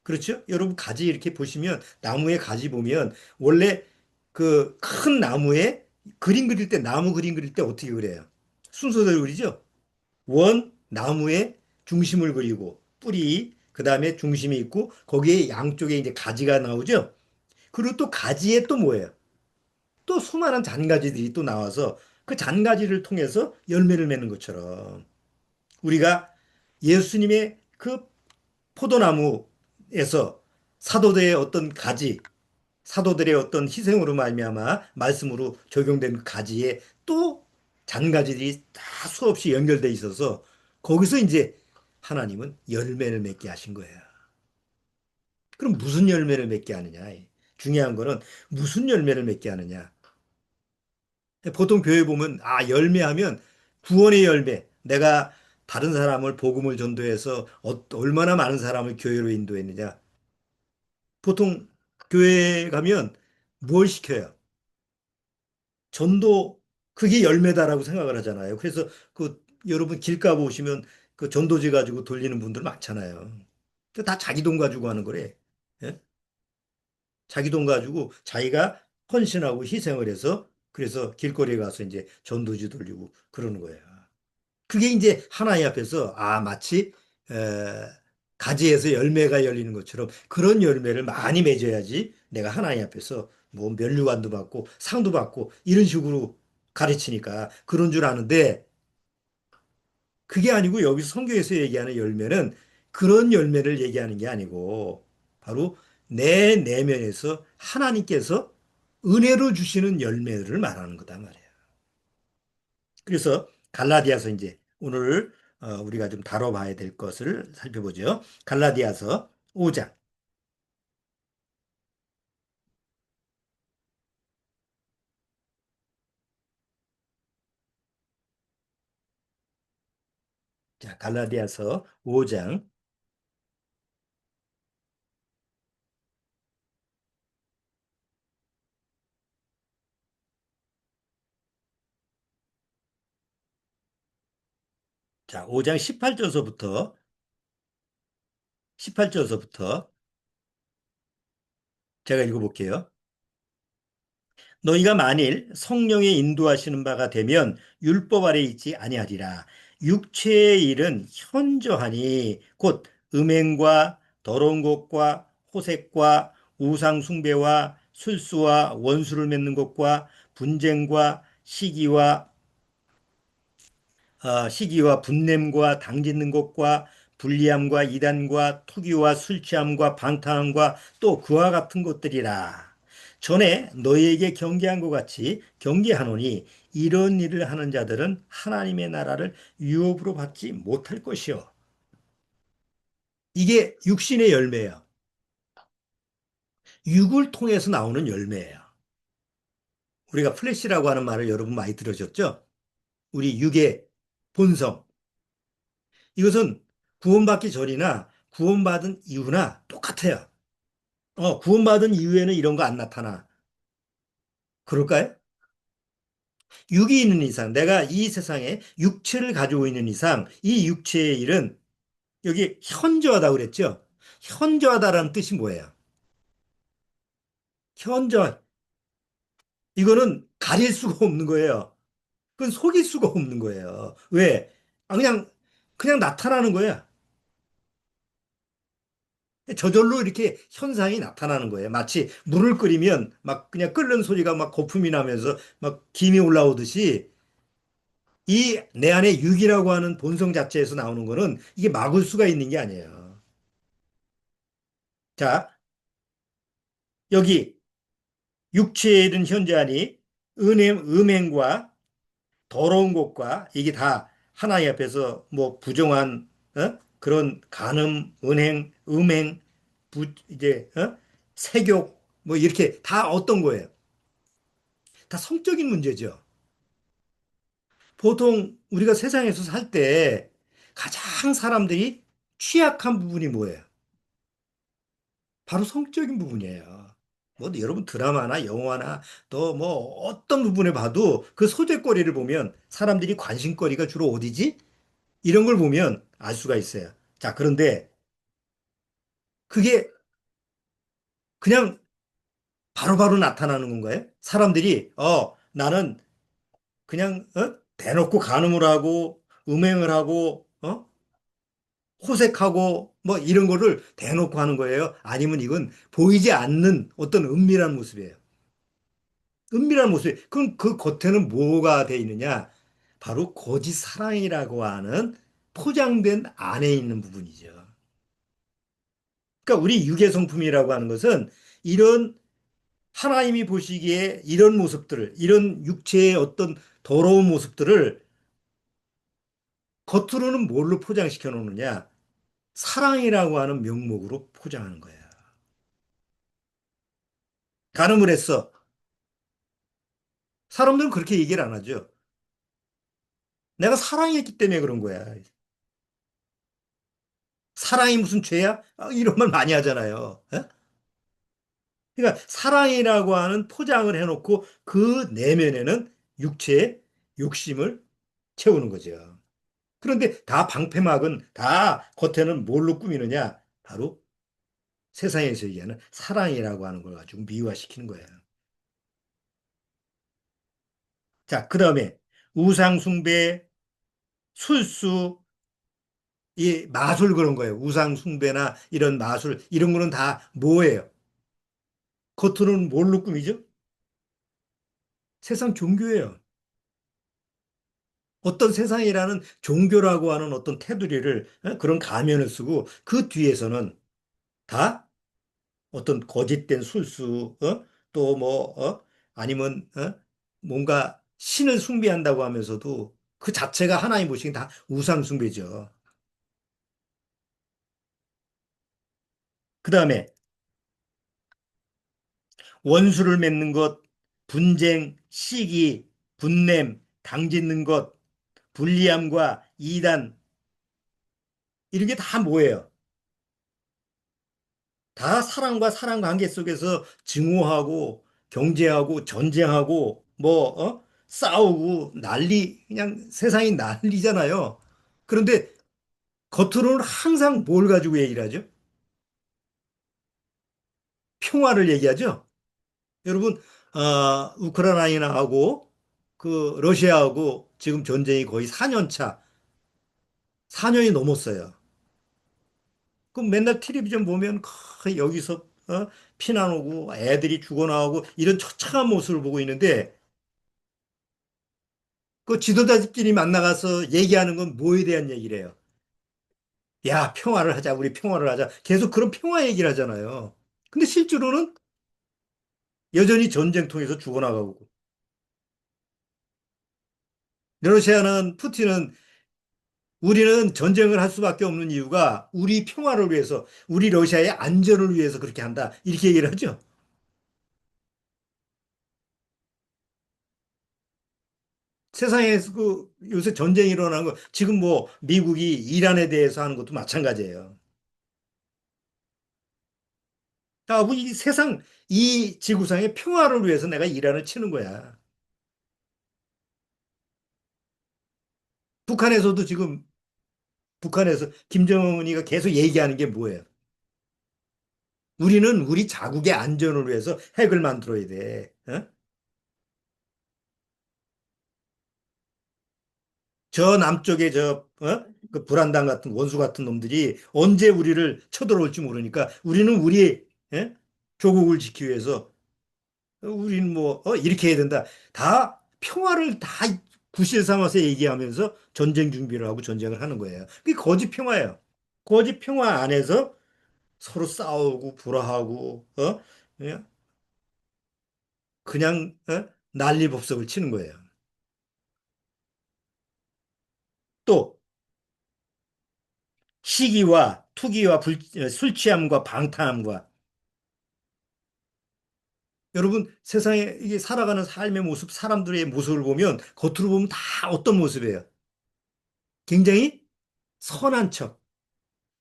S1: 그렇죠? 여러분 가지 이렇게 보시면 나무의 가지 보면 원래 그 큰 나무에 그림 그릴 때 나무 그림 그릴 때 어떻게 그래요? 순서대로 그리죠? 원, 나무에 중심을 그리고 뿌리, 그 다음에 중심이 있고 거기에 양쪽에 이제 가지가 나오죠. 그리고 또 가지에 또 뭐예요? 또 수많은 잔가지들이 또 나와서 그 잔가지를 통해서 열매를 맺는 것처럼 우리가 예수님의 그 포도나무에서 사도들의 어떤 가지, 사도들의 어떤 희생으로 말미암아 말씀으로 적용된 그 가지에 또 잔가지들이 다 수없이 연결돼 있어서 거기서 이제 하나님은 열매를 맺게 하신 거예요. 그럼 무슨 열매를 맺게 하느냐? 중요한 거는 무슨 열매를 맺게 하느냐? 보통 교회 보면 열매하면 구원의 열매. 내가 다른 사람을 복음을 전도해서 얼마나 많은 사람을 교회로 인도했느냐. 보통 교회에 가면 뭘 시켜요? 전도 그게 열매다라고 생각을 하잖아요. 그래서 그 여러분 길가 보시면 그 전도지 가지고 돌리는 분들 많잖아요. 다 자기 돈 가지고 하는 거래. 예? 자기 돈 가지고 자기가 헌신하고 희생을 해서 그래서 길거리에 가서 이제 전도지 돌리고 그러는 거예요. 그게 이제 하나님 앞에서 마치 에, 가지에서 열매가 열리는 것처럼 그런 열매를 많이 맺어야지 내가 하나님 앞에서 뭐 면류관도 받고 상도 받고 이런 식으로 가르치니까 그런 줄 아는데 그게 아니고 여기서 성경에서 얘기하는 열매는 그런 열매를 얘기하는 게 아니고 바로 내 내면에서 하나님께서 은혜로 주시는 열매를 말하는 거다 말이에요. 그래서 갈라디아서 이제 오늘 우리가 좀 다뤄봐야 될 것을 살펴보죠. 갈라디아서 5장. 자, 갈라디아서 5장. 자, 5장 18절서부터 제가 읽어볼게요. 너희가 만일 성령의 인도하시는 바가 되면 율법 아래 있지 아니하리라. 육체의 일은 현저하니 곧 음행과 더러운 것과 호색과 우상 숭배와 술수와 원수를 맺는 것과 분쟁과 시기와 분냄과 당짓는 것과 불리함과 이단과 투기와 술 취함과 방탕함과 또 그와 같은 것들이라. 전에 너희에게 경계한 것 같이 경계하노니 이런 일을 하는 자들은 하나님의 나라를 유업으로 받지 못할 것이요. 이게 육신의 열매예요. 육을 통해서 나오는 열매예요. 우리가 플래시라고 하는 말을 여러분 많이 들으셨죠? 우리 육의 본성. 이것은 구원받기 전이나 구원받은 이후나 똑같아요. 구원받은 이후에는 이런 거 안 나타나. 그럴까요? 육이 있는 이상, 내가 이 세상에 육체를 가지고 있는 이상, 이 육체의 일은 여기 현저하다고 그랬죠? 현저하다라는 뜻이 뭐예요? 현저, 이거는 가릴 수가 없는 거예요. 그건 속일 수가 없는 거예요. 왜? 그냥 나타나는 거야. 저절로 이렇게 현상이 나타나는 거예요. 마치 물을 끓이면 막 그냥 끓는 소리가 막 거품이 나면서 막 김이 올라오듯이 이 내 안에 육이라고 하는 본성 자체에서 나오는 거는 이게 막을 수가 있는 게 아니에요. 자, 여기 육체에 이른 현재하니 음행과 더러운 것과 이게 다 하나님 앞에서 뭐 부정한 그런 간음, 음행, 이제 색욕 뭐 이렇게 다 어떤 거예요? 다 성적인 문제죠. 보통 우리가 세상에서 살 때 가장 사람들이 취약한 부분이 뭐예요? 바로 성적인 부분이에요. 뭐 여러분 드라마나 영화나 또 뭐 어떤 부분에 봐도 그 소재거리를 보면 사람들이 관심거리가 주로 어디지? 이런 걸 보면 알 수가 있어요. 자, 그런데 그게 그냥 바로바로 나타나는 건가요? 사람들이 나는 그냥 대놓고 간음을 하고 음행을 하고 어? 호색하고 뭐 이런 거를 대놓고 하는 거예요? 아니면 이건 보이지 않는 어떤 은밀한 모습이에요? 은밀한 모습이. 그럼 그 겉에는 뭐가 돼 있느냐? 바로 거짓 사랑이라고 하는 포장된 안에 있는 부분이죠. 그러니까 우리 유괴 성품이라고 하는 것은 이런 하나님이 보시기에 이런 모습들을, 이런 육체의 어떤 더러운 모습들을 겉으로는 뭘로 포장시켜 놓느냐? 사랑이라고 하는 명목으로 포장하는 거야. 간음을 했어. 사람들은 그렇게 얘기를 안 하죠. 내가 사랑했기 때문에 그런 거야. 사랑이 무슨 죄야? 이런 말 많이 하잖아요. 예? 그러니까 사랑이라고 하는 포장을 해놓고 그 내면에는 육체의 욕심을 채우는 거죠. 그런데 다 방패막은 다 겉에는 뭘로 꾸미느냐? 바로 세상에서 얘기하는 사랑이라고 하는 걸 가지고 미화시키는 거예요. 자, 그 다음에 우상숭배, 술수, 이 마술 그런 거예요. 우상숭배나 이런 마술, 이런 거는 다 뭐예요? 겉으로는 뭘로 꾸미죠? 세상 종교예요. 어떤 세상이라는 종교라고 하는 어떤 테두리를 그런 가면을 쓰고 그 뒤에서는 다 어떤 거짓된 술수 또 뭐 아니면 뭔가 신을 숭배한다고 하면서도 그 자체가 하나님 보시기엔 다 우상 숭배죠. 그다음에 원수를 맺는 것, 분쟁, 시기, 분냄, 당짓는 것, 불리함과 이단 이런 게 다 뭐예요? 다 사랑과 사랑 관계 속에서 증오하고 경제하고 전쟁하고 뭐 싸우고 난리 그냥 세상이 난리잖아요. 그런데 겉으로는 항상 뭘 가지고 얘기를 하죠? 평화를 얘기하죠. 여러분 우크라이나하고 그 러시아하고 지금 전쟁이 거의 4년 차, 4년이 넘었어요. 그럼 맨날 텔레비전 보면 여기서 피난 오고 애들이 죽어나오고 이런 처참한 모습을 보고 있는데 그 지도자들끼리 만나가서 얘기하는 건 뭐에 대한 얘기를 해요? 야, 평화를 하자, 우리 평화를 하자. 계속 그런 평화 얘기를 하잖아요. 근데 실제로는 여전히 전쟁통에서 죽어나가고. 러시아는, 푸틴은 우리는 전쟁을 할 수밖에 없는 이유가 우리 평화를 위해서, 우리 러시아의 안전을 위해서 그렇게 한다. 이렇게 얘기를 하죠. 세상에서 그 요새 전쟁이 일어나는 거, 지금 뭐 미국이 이란에 대해서 하는 것도 마찬가지예요. 아, 뭐이 세상, 이 지구상의 평화를 위해서 내가 이란을 치는 거야. 북한에서도 지금, 북한에서 김정은이가 계속 얘기하는 게 뭐예요? 우리는 우리 자국의 안전을 위해서 핵을 만들어야 돼. 저 남쪽에 그 불안당 같은 원수 같은 놈들이 언제 우리를 쳐들어올지 모르니까 우리는 우리 조국을 지키기 위해서 우리는 뭐 이렇게 해야 된다. 다 평화를 다 구실 삼아서 얘기하면서 전쟁 준비를 하고 전쟁을 하는 거예요. 그게 거짓 평화예요. 거짓 평화 안에서 서로 싸우고 불화하고 그냥 난리법석을 치는 거예요. 또 시기와 투기와 술 취함과 방탕함과 여러분 세상에 이게 살아가는 삶의 모습 사람들의 모습을 보면 겉으로 보면 다 어떤 모습이에요? 굉장히 선한 척.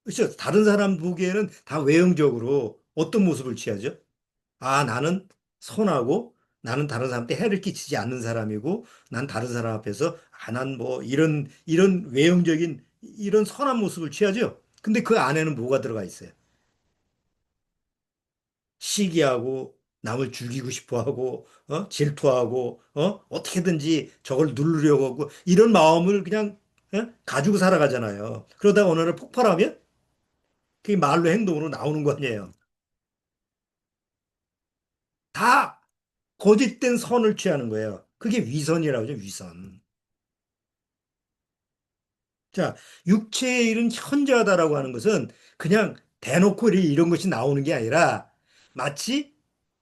S1: 그렇죠? 다른 사람 보기에는 다 외형적으로 어떤 모습을 취하죠? 아, 나는 선하고 나는 다른 사람한테 해를 끼치지 않는 사람이고 난 다른 사람 앞에서 난 뭐 이런 외형적인 이런 선한 모습을 취하죠. 근데 그 안에는 뭐가 들어가 있어요? 시기하고 남을 죽이고 싶어 하고 질투하고 어떻게든지 저걸 누르려고 하고 이런 마음을 그냥 가지고 살아가잖아요. 그러다가 어느 날 폭발하면 그게 말로 행동으로 나오는 거 아니에요. 다 거짓된 선을 취하는 거예요. 그게 위선이라고 하죠, 위선. 자, 육체의 일은 현저하다라고 하는 것은 그냥 대놓고 이런 것이 나오는 게 아니라 마치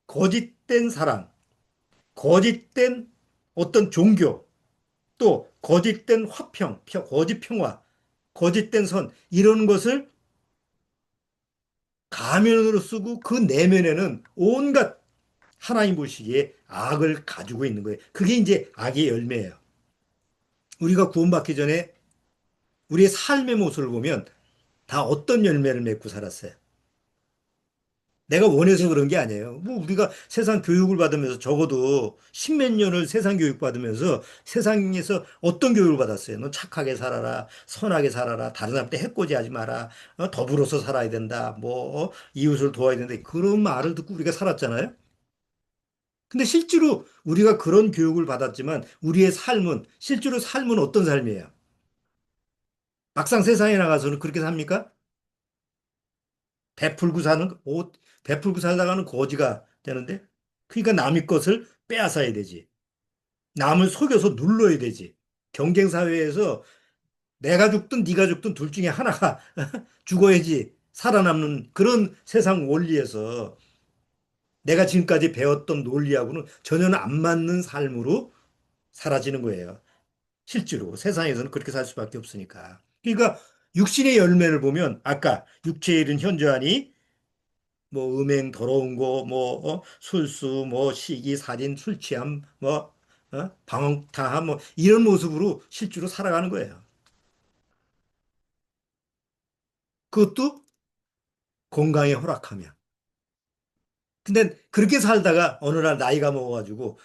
S1: 거짓된 사랑, 거짓된 어떤 종교, 또 거짓된 화평, 거짓 평화, 거짓된 선, 이런 것을 가면으로 쓰고 그 내면에는 온갖 하나님 보시기에 악을 가지고 있는 거예요. 그게 이제 악의 열매예요. 우리가 구원받기 전에 우리의 삶의 모습을 보면 다 어떤 열매를 맺고 살았어요. 내가 원해서 그런 게 아니에요. 뭐 우리가 세상 교육을 받으면서 적어도 십몇 년을 세상 교육 받으면서 세상에서 어떤 교육을 받았어요? 너 착하게 살아라, 선하게 살아라, 다른 사람한테 해코지 하지 마라, 더불어서 살아야 된다, 뭐 이웃을 도와야 된다. 그런 말을 듣고 우리가 살았잖아요. 근데 실제로 우리가 그런 교육을 받았지만 우리의 삶은 실제로 삶은 어떤 삶이에요? 막상 세상에 나가서는 그렇게 삽니까? 베풀고 사는 옷 베풀고 살다가는 거지가 되는데 그러니까 남의 것을 빼앗아야 되지. 남을 속여서 눌러야 되지. 경쟁 사회에서 내가 죽든 네가 죽든 둘 중에 하나가 죽어야지 살아남는 그런 세상 원리에서 내가 지금까지 배웠던 논리하고는 전혀 안 맞는 삶으로 사라지는 거예요. 실제로 세상에서는 그렇게 살 수밖에 없으니까. 그러니까 육신의 열매를 보면 아까 육체의 일은 현저하니 뭐 음행 더러운 거, 뭐 술수, 뭐 시기, 살인, 술 취함, 뭐 방황타함, 뭐 이런 모습으로 실제로 살아가는 거예요. 그것도 건강에 허락하면. 근데 그렇게 살다가 어느 날 나이가 먹어가지고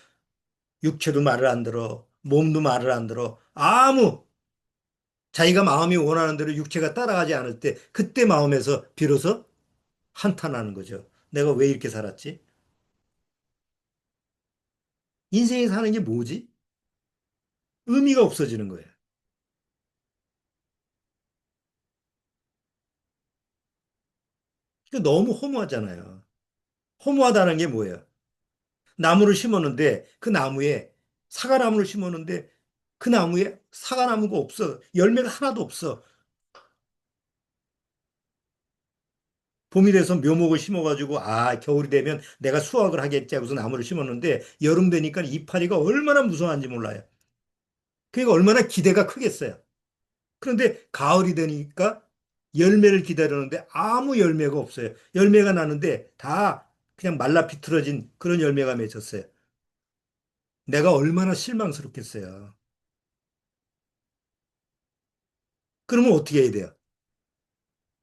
S1: 육체도 말을 안 들어, 몸도 말을 안 들어, 아무 자기가 마음이 원하는 대로 육체가 따라가지 않을 때 그때 마음에서 비로소 한탄하는 거죠. 내가 왜 이렇게 살았지? 인생이 사는 게 뭐지? 의미가 없어지는 거예요. 그러니까 너무 허무하잖아요. 허무하다는 게 뭐예요? 나무를 심었는데 그 나무에 사과나무를 심었는데 그 나무에 사과나무가 없어. 열매가 하나도 없어. 봄이 돼서 묘목을 심어가지고 아 겨울이 되면 내가 수확을 하겠지 하고서 나무를 심었는데 여름 되니까 이파리가 얼마나 무성한지 몰라요. 그러니까 얼마나 기대가 크겠어요. 그런데 가을이 되니까 열매를 기다리는데 아무 열매가 없어요. 열매가 나는데 다 그냥 말라 비틀어진 그런 열매가 맺혔어요. 내가 얼마나 실망스럽겠어요. 그러면 어떻게 해야 돼요?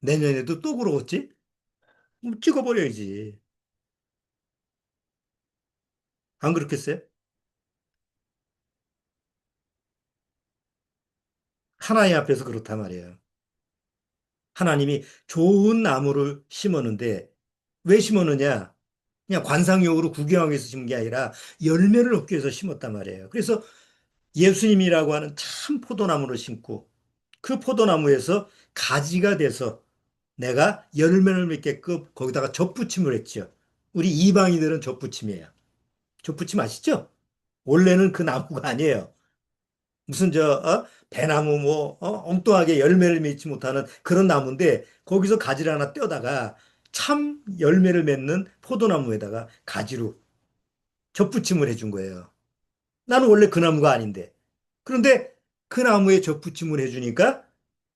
S1: 내년에도 또 그러겠지? 찍어버려야지. 안 그렇겠어요? 하나님 앞에서 그렇단 말이에요. 하나님이 좋은 나무를 심었는데 왜 심었느냐? 그냥 관상용으로 구경하기 위해서 심은 게 아니라 열매를 얻기 위해서 심었단 말이에요. 그래서 예수님이라고 하는 참 포도나무를 심고 그 포도나무에서 가지가 돼서 내가 열매를 맺게끔 거기다가 접붙임을 했죠. 우리 이방인들은 접붙임이에요. 접붙임 아시죠? 원래는 그 나무가 아니에요. 무슨 배나무 뭐 엉뚱하게 열매를 맺지 못하는 그런 나무인데 거기서 가지를 하나 떼어다가 참 열매를 맺는 포도나무에다가 가지로 접붙임을 해준 거예요. 나는 원래 그 나무가 아닌데. 그런데 그 나무에 접붙임을 해주니까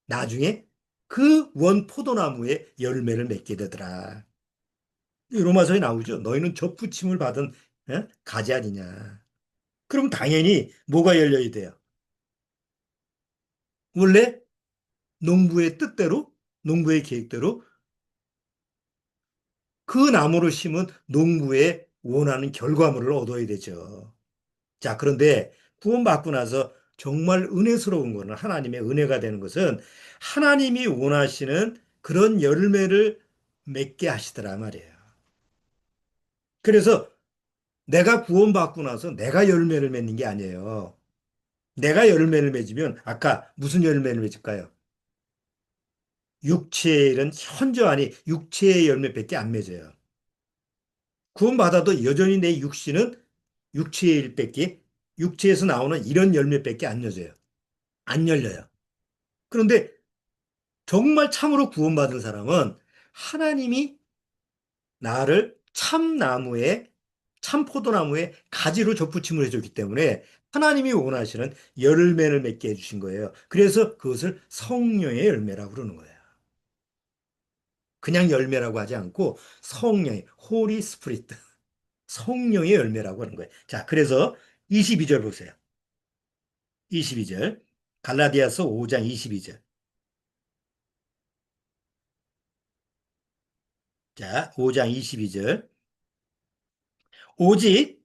S1: 나중에 그 원 포도나무에 열매를 맺게 되더라. 로마서에 나오죠. 너희는 접붙임을 받은 가지 아니냐. 그럼 당연히 뭐가 열려야 돼요? 원래 농부의 뜻대로, 농부의 계획대로 그 나무를 심은 농부의 원하는 결과물을 얻어야 되죠. 자, 그런데 구원받고 나서 정말 은혜스러운 거는 하나님의 은혜가 되는 것은 하나님이 원하시는 그런 열매를 맺게 하시더라 말이에요. 그래서 내가 구원받고 나서 내가 열매를 맺는 게 아니에요. 내가 열매를 맺으면 아까 무슨 열매를 맺을까요? 육체의 일은 현저하니 육체의 열매밖에 안 맺어요. 구원받아도 여전히 내 육신은 육체의 일밖에 육체에서 나오는 이런 열매밖에 안 열려요. 안 열려요. 그런데 정말 참으로 구원받은 사람은 하나님이 나를 참나무에 참포도나무에 가지로 접붙임을 해줬기 때문에 하나님이 원하시는 열매를 맺게 해주신 거예요. 그래서 그것을 성령의 열매라고 그러는 거예요. 그냥 열매라고 하지 않고 성령의 Holy Spirit, 성령의 열매라고 하는 거예요. 자, 그래서 22절 보세요. 22절. 갈라디아서 5장 22절. 자, 5장 22절. 오직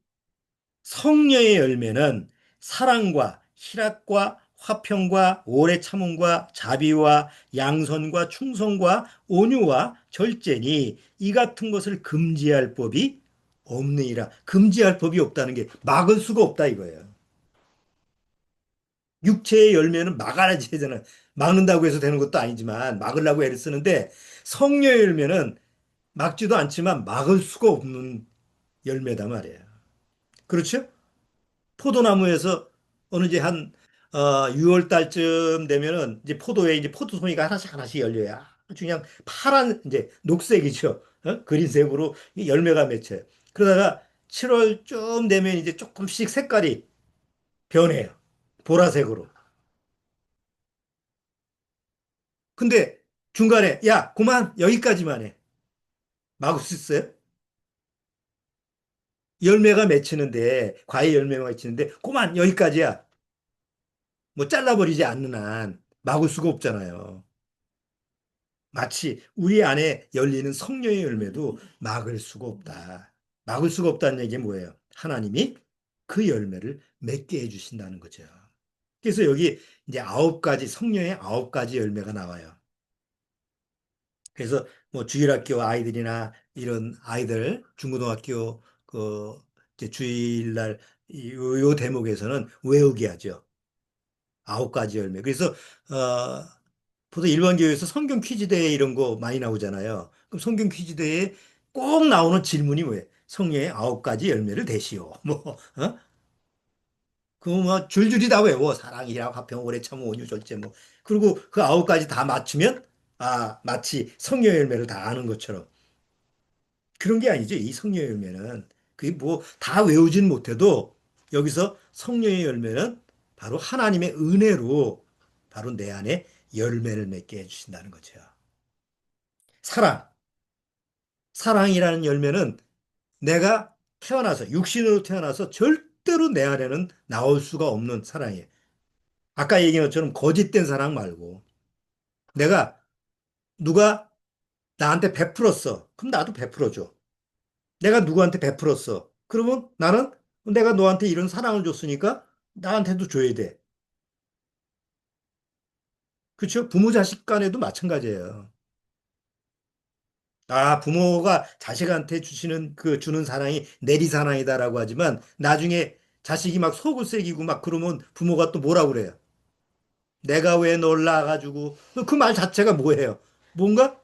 S1: 성령의 열매는 사랑과 희락과 화평과 오래 참음과 자비와 양선과 충성과 온유와 절제니 이 같은 것을 금지할 법이 없느니라. 금지할 법이 없다는 게 막을 수가 없다 이거예요. 육체의 열매는 막아야지 되잖아요. 막는다고 해서 되는 것도 아니지만 막으려고 애를 쓰는데 성령의 열매는 막지도 않지만 막을 수가 없는 열매다 말이에요. 그렇죠? 포도나무에서 어느 이제 한 6월 달쯤 되면은 이제 포도에 이제 포도송이가 하나씩 하나씩 열려요. 아주 그냥 파란 이제 녹색이죠. 그린색으로 이 열매가 맺혀요. 그러다가 7월쯤 되면 이제 조금씩 색깔이 변해요. 보라색으로. 근데 중간에 야, 그만 여기까지만 해. 막을 수 있어요? 열매가 맺히는데 과일 열매가 맺히는데 그만 여기까지야. 뭐 잘라버리지 않는 한 막을 수가 없잖아요. 마치 우리 안에 열리는 성령의 열매도 막을 수가 없다. 막을 수가 없다는 얘기 뭐예요? 하나님이 그 열매를 맺게 해주신다는 거죠. 그래서 여기 이제 9가지, 성령의 9가지 열매가 나와요. 그래서 뭐 주일학교 아이들이나 이런 아이들, 중고등학교 그 이제 주일날 요 대목에서는 외우게 하죠. 9가지 열매. 그래서 보통 일반 교회에서 성경 퀴즈 대회 이런 거 많이 나오잖아요. 그럼 성경 퀴즈 대회에 꼭 나오는 질문이 뭐예요? 성령의 9가지 열매를 대시오. 뭐, 그거 뭐 줄줄이 다 외워. 사랑이라 화평, 오래 참, 온유, 절제 뭐. 그리고 그 9가지 다 맞추면 마치 성령의 열매를 다 아는 것처럼. 그런 게 아니죠. 이 성령의 열매는. 그게 뭐 다 외우진 못해도 여기서 성령의 열매는 바로 하나님의 은혜로 바로 내 안에 열매를 맺게 해주신다는 거죠. 사랑. 사랑이라는 열매는 내가 태어나서, 육신으로 태어나서 절대로 내 안에는 나올 수가 없는 사랑이에요. 아까 얘기한 것처럼 거짓된 사랑 말고 내가 누가 나한테 베풀었어. 그럼 나도 베풀어줘. 내가 누구한테 베풀었어. 그러면 나는 내가 너한테 이런 사랑을 줬으니까 나한테도 줘야 돼. 그렇죠? 부모 자식 간에도 마찬가지예요. 부모가 자식한테 주시는 그 주는 사랑이 내리 사랑이다라고 하지만 나중에 자식이 막 속을 새기고 막 그러면 부모가 또 뭐라 그래요? 내가 왜 널 낳아가지고 그 말 자체가 뭐예요? 뭔가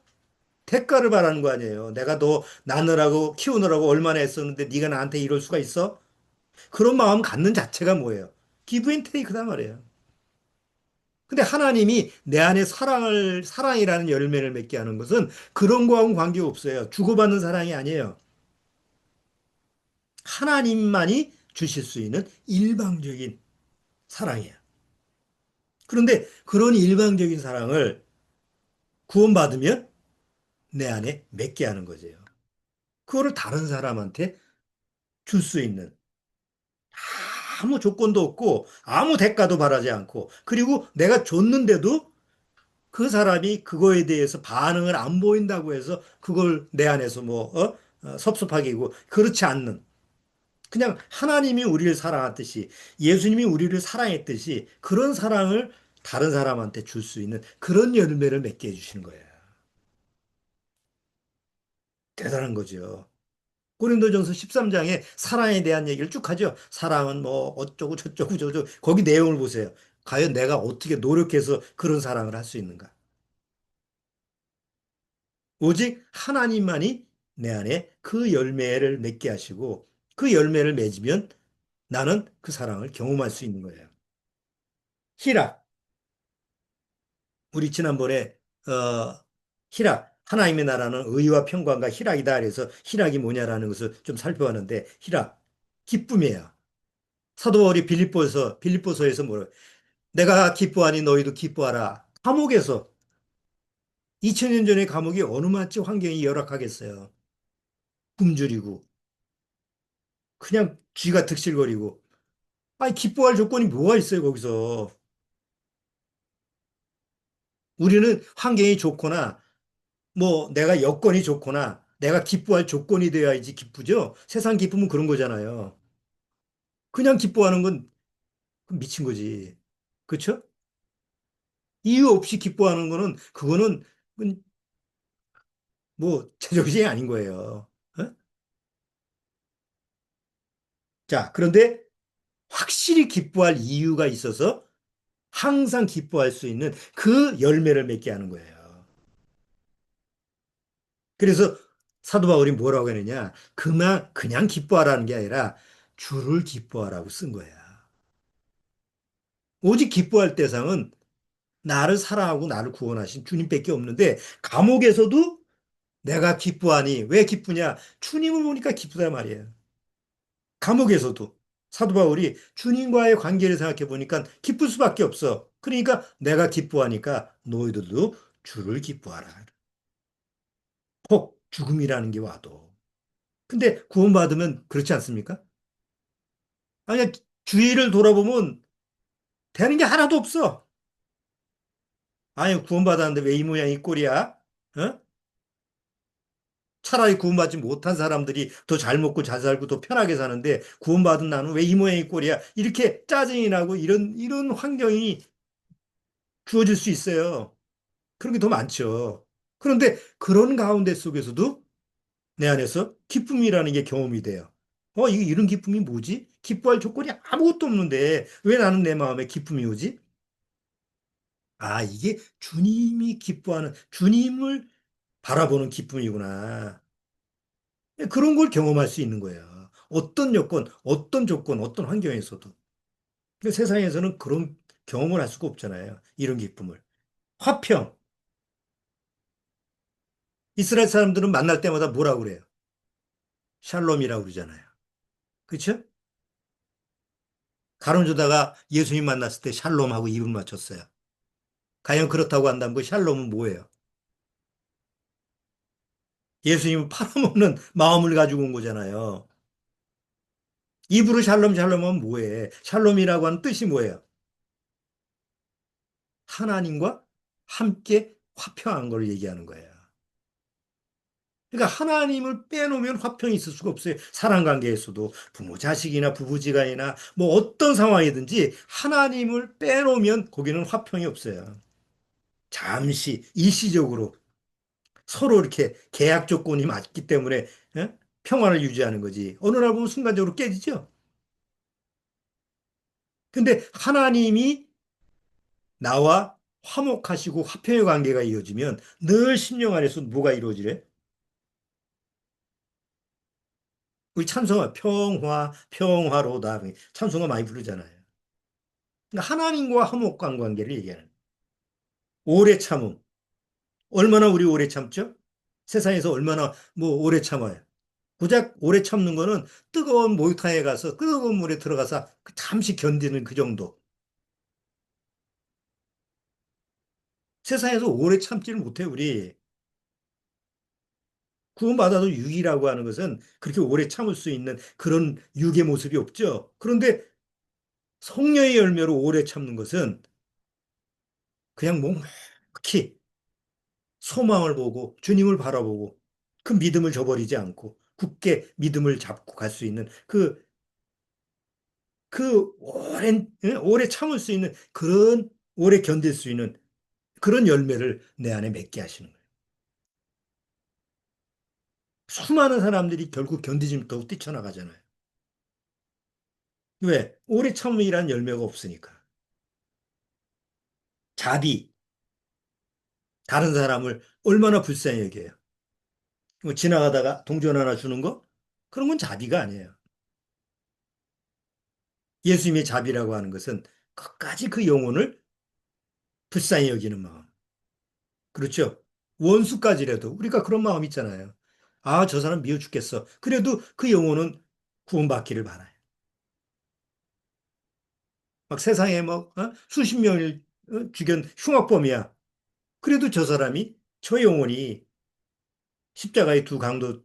S1: 대가를 바라는 거 아니에요. 내가 너 낳느라고 키우느라고 얼마나 했었는데 네가 나한테 이럴 수가 있어? 그런 마음 갖는 자체가 뭐예요? 기브 앤 테이크단 말이에요. 근데 하나님이 내 안에 사랑이라는 열매를 맺게 하는 것은 그런 거하고는 관계없어요. 주고받는 사랑이 아니에요. 하나님만이 주실 수 있는 일방적인 사랑이에요. 그런데 그런 일방적인 사랑을 구원받으면 내 안에 맺게 하는 거죠. 그거를 다른 사람한테 줄 수 있는 아무 조건도 없고 아무 대가도 바라지 않고 그리고 내가 줬는데도 그 사람이 그거에 대해서 반응을 안 보인다고 해서 그걸 내 안에서 섭섭하게 이고 그렇지 않는 그냥 하나님이 우리를 사랑했듯이 예수님이 우리를 사랑했듯이 그런 사랑을 다른 사람한테 줄 수 있는 그런 열매를 맺게 해주시는 거예요. 대단한 거죠. 고린도전서 13장에 사랑에 대한 얘기를 쭉 하죠. 사랑은 뭐 어쩌고 저쩌고 저쩌고 거기 내용을 보세요. 과연 내가 어떻게 노력해서 그런 사랑을 할 수 있는가? 오직 하나님만이 내 안에 그 열매를 맺게 하시고 그 열매를 맺으면 나는 그 사랑을 경험할 수 있는 거예요. 희락. 우리 지난번에 희락. 하나님의 나라는 의와 평강과 희락이다. 그래서 희락이 뭐냐라는 것을 좀 살펴봤는데 희락. 기쁨이에요. 사도 바울이 빌립보서에서 뭐래? 내가 기뻐하니 너희도 기뻐하라. 감옥에서 2000년 전의 감옥이 어느 맛지 환경이 열악하겠어요. 굶주리고 그냥 쥐가 득실거리고 아니 기뻐할 조건이 뭐가 있어요 거기서. 우리는 환경이 좋거나 뭐 내가 여건이 좋거나 내가 기뻐할 조건이 되어야지 기쁘죠. 세상 기쁨은 그런 거잖아요. 그냥 기뻐하는 건 미친 거지. 그렇죠? 이유 없이 기뻐하는 거는 그거는 뭐 제정신이 아닌 거예요. 어? 자, 그런데 확실히 기뻐할 이유가 있어서 항상 기뻐할 수 있는 그 열매를 맺게 하는 거예요. 그래서 사도 바울이 뭐라고 했느냐? 그냥 기뻐하라는 게 아니라 주를 기뻐하라고 쓴 거야. 오직 기뻐할 대상은 나를 사랑하고 나를 구원하신 주님밖에 없는데 감옥에서도 내가 기뻐하니 왜 기쁘냐? 주님을 보니까 기쁘다 말이에요. 감옥에서도 사도 바울이 주님과의 관계를 생각해 보니까 기쁠 수밖에 없어. 그러니까 내가 기뻐하니까 너희들도 주를 기뻐하라. 혹 죽음이라는 게 와도. 근데 구원받으면 그렇지 않습니까? 아니, 주위를 돌아보면 되는 게 하나도 없어. 아니, 구원받았는데 왜 이 모양 이 꼴이야? 어? 차라리 구원받지 못한 사람들이 더 잘 먹고 잘 살고 더 편하게 사는데 구원받은 나는 왜 이 모양 이 꼴이야? 이렇게 짜증이 나고 이런 환경이 주어질 수 있어요. 그런 게 더 많죠. 그런데 그런 가운데 속에서도 내 안에서 기쁨이라는 게 경험이 돼요. 이게 이런 기쁨이 뭐지? 기뻐할 조건이 아무것도 없는데 왜 나는 내 마음에 기쁨이 오지? 아, 이게 주님이 기뻐하는, 주님을 바라보는 기쁨이구나. 그런 걸 경험할 수 있는 거예요. 어떤 여건, 어떤 조건, 어떤 환경에서도. 근데 세상에서는 그런 경험을 할 수가 없잖아요. 이런 기쁨을. 화평. 이스라엘 사람들은 만날 때마다 뭐라고 그래요? 샬롬이라고 그러잖아요. 그렇죠? 가론유다가 예수님 만났을 때 샬롬하고 입을 맞췄어요. 과연 그렇다고 한다면 그 샬롬은 뭐예요? 예수님을 팔아먹는 마음을 가지고 온 거잖아요. 입으로 샬롬 샬롬은 뭐예요? 샬롬이라고 하는 뜻이 뭐예요? 하나님과 함께 화평한 걸 얘기하는 거예요. 그러니까 하나님을 빼놓으면 화평이 있을 수가 없어요. 사람 관계에서도 부모 자식이나 부부지간이나 뭐 어떤 상황이든지 하나님을 빼놓으면 거기는 화평이 없어요. 잠시 일시적으로 서로 이렇게 계약 조건이 맞기 때문에 평화를 유지하는 거지. 어느 날 보면 순간적으로 깨지죠. 근데 하나님이 나와 화목하시고 화평의 관계가 이어지면 늘 심령 안에서 뭐가 이루어지래? 우리 찬송가 평화, 평화로다. 찬송가 많이 부르잖아요. 그러니까 하나님과 화목한 관계를 얘기하는. 오래 참음. 얼마나 우리 오래 참죠? 세상에서 얼마나 뭐 오래 참아요. 고작 오래 참는 거는 뜨거운 목욕탕에 가서 뜨거운 물에 들어가서 잠시 견디는 그 정도. 세상에서 오래 참지를 못해, 우리. 구원받아도 육이라고 하는 것은 그렇게 오래 참을 수 있는 그런 육의 모습이 없죠. 그런데 성령의 열매로 오래 참는 것은 그냥 묵묵히 소망을 보고 주님을 바라보고 그 믿음을 저버리지 않고 굳게 믿음을 잡고 갈 수 있는 그 오래 참을 수 있는 그런 오래 견딜 수 있는 그런 열매를 내 안에 맺게 하시는 거예요. 수많은 사람들이 결국 견디지 못하고 뛰쳐나가잖아요. 왜? 오래 참음이라는 열매가 없으니까. 자비, 다른 사람을 얼마나 불쌍히 여겨요. 뭐 지나가다가 동전 하나 주는 거? 그런 건 자비가 아니에요. 예수님의 자비라고 하는 것은 끝까지 그 영혼을 불쌍히 여기는 마음. 그렇죠? 원수까지라도 우리가 그런 마음 있잖아요. 아, 저 사람 미워 죽겠어. 그래도 그 영혼은 구원받기를 바라요. 막 세상에 뭐 수십 명을 죽인 흉악범이야. 그래도 저 사람이 저 영혼이 십자가의 두 강도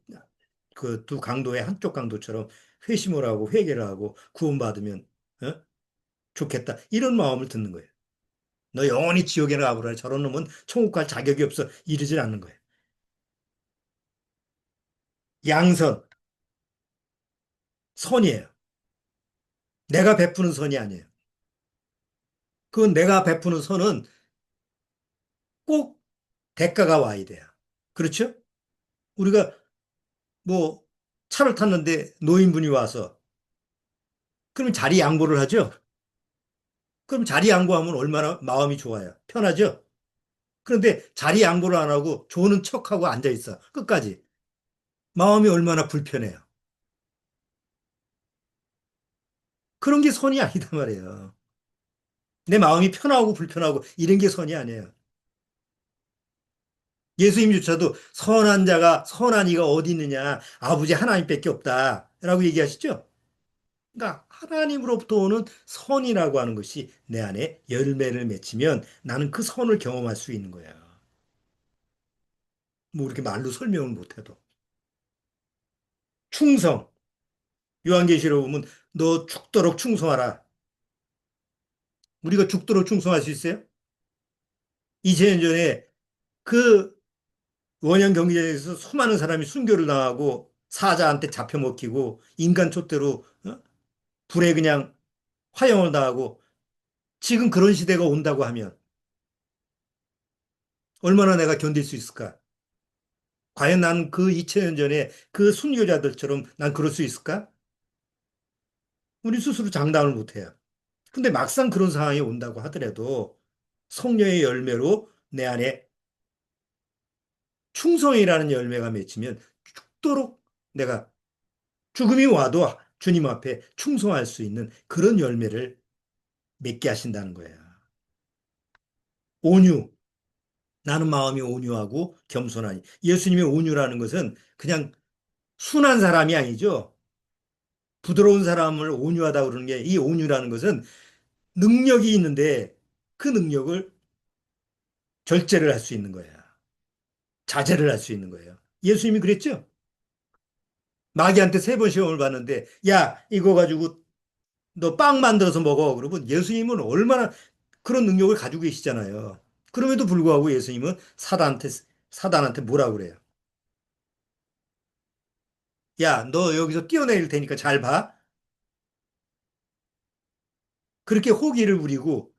S1: 그 두 강도의 한쪽 강도처럼 회심을 하고 회개를 하고 구원받으면 어? 좋겠다. 이런 마음을 듣는 거예요. 너 영원히 지옥에 가보라. 저런 놈은 천국 갈 자격이 없어. 이러질 않는 거예요. 양선, 선이에요. 내가 베푸는 선이 아니에요. 그건 내가 베푸는 선은 꼭 대가가 와야 돼요. 그렇죠? 우리가 뭐 차를 탔는데 노인분이 와서 그럼 자리 양보를 하죠? 그럼 자리 양보하면 얼마나 마음이 좋아요. 편하죠? 그런데 자리 양보를 안 하고 조는 척하고 앉아 있어. 끝까지. 마음이 얼마나 불편해요. 그런 게 선이 아니다 말이에요. 내 마음이 편하고 불편하고 이런 게 선이 아니에요. 예수님조차도 선한 자가 선한 이가 어디 있느냐 아버지 하나님밖에 없다라고 얘기하시죠. 그러니까 하나님으로부터 오는 선이라고 하는 것이 내 안에 열매를 맺히면 나는 그 선을 경험할 수 있는 거야. 뭐 이렇게 말로 설명을 못해도. 충성. 요한계시록 보면 너 죽도록 충성하라. 우리가 죽도록 충성할 수 있어요? 2000년 전에 그 원형 경기장에서 수많은 사람이 순교를 당하고 사자한테 잡혀 먹히고 인간 촛대로 불에 그냥 화형을 당하고 지금 그런 시대가 온다고 하면 얼마나 내가 견딜 수 있을까? 과연 난 그 2000년 전에 그 순교자들처럼 난 그럴 수 있을까? 우리 스스로 장담을 못 해요. 근데 막상 그런 상황이 온다고 하더라도 성령의 열매로 내 안에 충성이라는 열매가 맺히면 죽도록 내가 죽음이 와도 주님 앞에 충성할 수 있는 그런 열매를 맺게 하신다는 거예요. 온유. 나는 마음이 온유하고 겸손하니. 예수님의 온유라는 것은 그냥 순한 사람이 아니죠. 부드러운 사람을 온유하다 그러는 게 이 온유라는 것은 능력이 있는데 그 능력을 절제를 할 수 있는 거예요. 자제를 할 수 있는 거예요. 예수님이 그랬죠? 마귀한테 세 번 시험을 받는데 야, 이거 가지고 너 빵 만들어서 먹어. 그러면 예수님은 얼마나 그런 능력을 가지고 계시잖아요. 그럼에도 불구하고 예수님은 사단한테 뭐라 그래요? 야, 너 여기서 뛰어내릴 테니까 잘 봐. 그렇게 호기를 부리고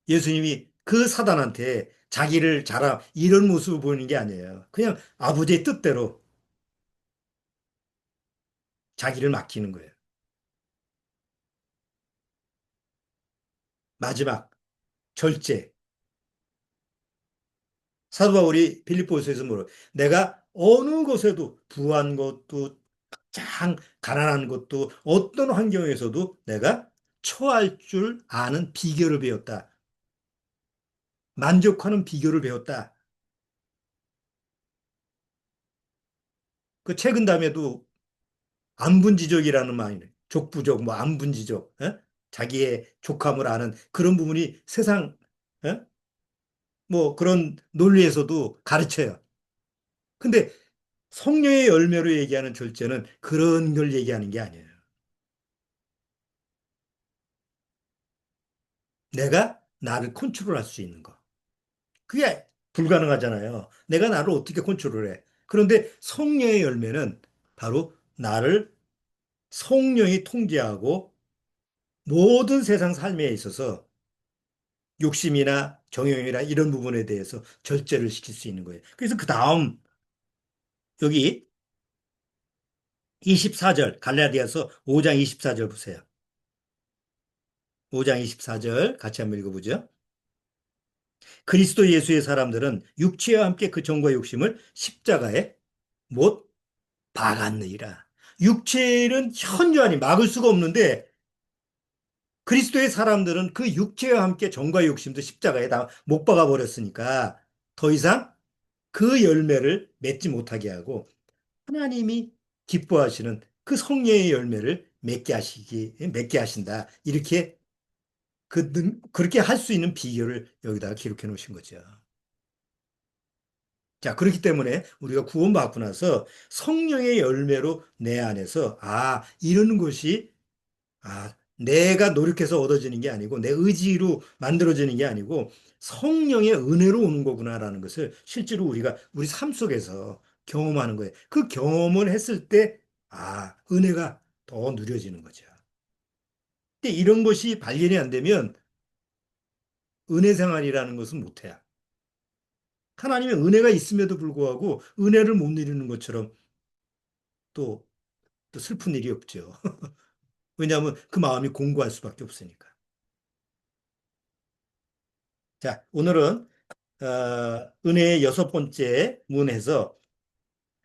S1: 예수님이 그 사단한테 자기를 자라 이런 모습을 보이는 게 아니에요. 그냥 아버지의 뜻대로 자기를 맡기는 거예요. 마지막 절제. 사도 바울이 빌립보서에서 뭐라 내가 어느 것에도 부한 것도 장 가난한 것도 어떤 환경에서도 내가 처할 줄 아는 비결을 배웠다. 만족하는 비결을 배웠다. 그 최근 다음에도 안분지족이라는 말이네. 족부족, 뭐 안분지족, 자기의 족함을 아는 그런 부분이 세상, 뭐 그런 논리에서도 가르쳐요. 근데 성령의 열매로 얘기하는 절제는 그런 걸 얘기하는 게 아니에요. 내가 나를 컨트롤할 수 있는 거. 그게 불가능하잖아요. 내가 나를 어떻게 컨트롤해? 그런데 성령의 열매는 바로 나를 성령이 통제하고 모든 세상 삶에 있어서 욕심이나 정욕이나 이런 부분에 대해서 절제를 시킬 수 있는 거예요. 그래서 그 다음 여기 24절, 갈라디아서 5장 24절 보세요. 5장 24절 같이 한번 읽어보죠. 그리스도 예수의 사람들은 육체와 함께 그 정과 욕심을 십자가에 못 박았느니라. 육체는 현저하니 막을 수가 없는데 그리스도의 사람들은 그 육체와 함께 정과 욕심도 십자가에 다 못 박아 버렸으니까 더 이상 그 열매를 맺지 못하게 하고 하나님이 기뻐하시는 그 성령의 열매를 맺게 하신다. 이렇게 그렇게 할 수 있는 비결을 여기다가 기록해 놓으신 거죠. 자, 그렇기 때문에 우리가 구원받고 나서 성령의 열매로 내 안에서, 이런 것이, 내가 노력해서 얻어지는 게 아니고, 내 의지로 만들어지는 게 아니고, 성령의 은혜로 오는 거구나라는 것을 실제로 우리가 우리 삶 속에서 경험하는 거예요. 그 경험을 했을 때, 은혜가 더 누려지는 거죠. 근데 이런 것이 발견이 안 되면 은혜 생활이라는 것은 못해요. 하나님의 은혜가 있음에도 불구하고 은혜를 못 누리는 것처럼 또, 또 슬픈 일이 없죠. 왜냐하면 그 마음이 공고할 수밖에 없으니까. 자, 오늘은 은혜의 여섯 번째 문에서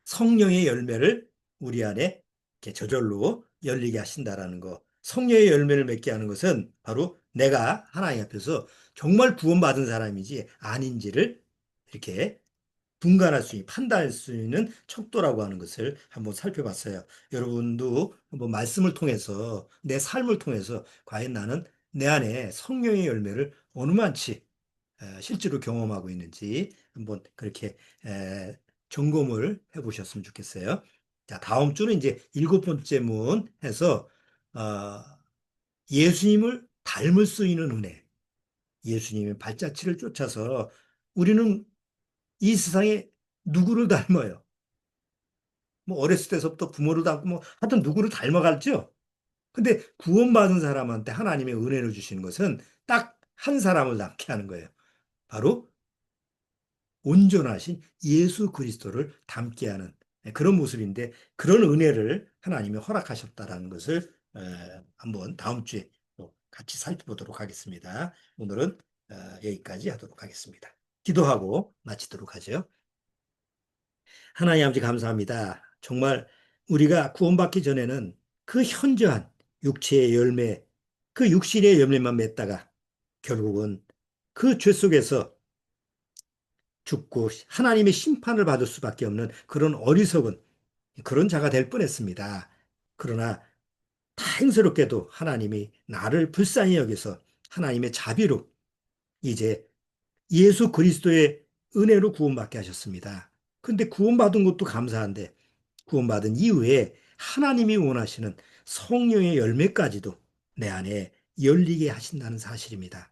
S1: 성령의 열매를 우리 안에 이렇게 저절로 열리게 하신다라는 거. 성령의 열매를 맺게 하는 것은 바로 내가 하나님 앞에서 정말 구원받은 사람인지 아닌지를 이렇게 분간할 수 있는, 판단할 수 있는 척도라고 하는 것을 한번 살펴봤어요. 여러분도 한번 말씀을 통해서, 내 삶을 통해서 과연 나는 내 안에 성령의 열매를 어느 만치 실제로 경험하고 있는지 한번 그렇게 에, 점검을 해보셨으면 좋겠어요. 자, 다음 주는 이제 일곱 번째 문 해서 어, 예수님을 닮을 수 있는 은혜, 예수님의 발자취를 쫓아서 우리는 이 세상에 누구를 닮아요? 뭐 어렸을 때서부터 부모를 닮고 뭐 하여튼 누구를 닮아갈죠? 근데 구원받은 사람한테 하나님의 은혜를 주시는 것은 딱 한 사람을 닮게 하는 거예요. 바로 온전하신 예수 그리스도를 닮게 하는 그런 모습인데 그런 은혜를 하나님이 허락하셨다라는 것을 한번 다음 주에 또 같이 살펴보도록 하겠습니다. 오늘은 여기까지 하도록 하겠습니다. 기도하고 마치도록 하죠. 하나님 아버지 감사합니다. 정말 우리가 구원받기 전에는 그 현저한 육체의 열매, 그 육신의 열매만 맺다가 결국은 그 죄 속에서 죽고 하나님의 심판을 받을 수밖에 없는 그런 어리석은 그런 자가 될 뻔했습니다. 그러나 다행스럽게도 하나님이 나를 불쌍히 여기서 하나님의 자비로 이제 예수 그리스도의 은혜로 구원받게 하셨습니다. 근데 구원받은 것도 감사한데 구원받은 이후에 하나님이 원하시는 성령의 열매까지도 내 안에 열리게 하신다는 사실입니다.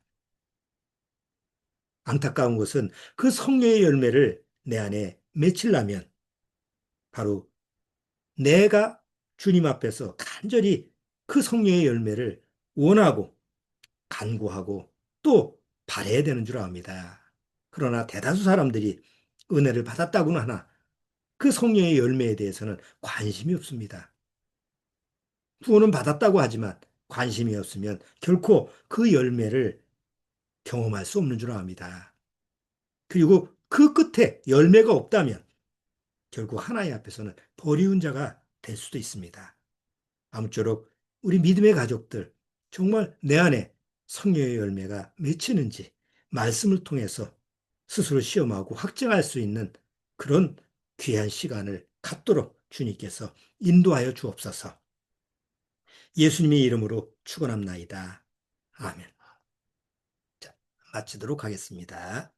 S1: 안타까운 것은 그 성령의 열매를 내 안에 맺히려면 바로 내가 주님 앞에서 간절히 그 성령의 열매를 원하고 간구하고 또 바라야 되는 줄 압니다. 그러나 대다수 사람들이 은혜를 받았다고는 하나 그 성령의 열매에 대해서는 관심이 없습니다. 구원은 받았다고 하지만 관심이 없으면 결코 그 열매를 경험할 수 없는 줄 압니다. 그리고 그 끝에 열매가 없다면 결국 하나님 앞에서는 버리운 자가 될 수도 있습니다. 아무쪼록 우리 믿음의 가족들 정말 내 안에 성령의 열매가 맺히는지 말씀을 통해서 스스로 시험하고 확증할 수 있는 그런 귀한 시간을 갖도록 주님께서 인도하여 주옵소서. 예수님의 이름으로 축원합나이다. 아멘. 자, 마치도록 하겠습니다.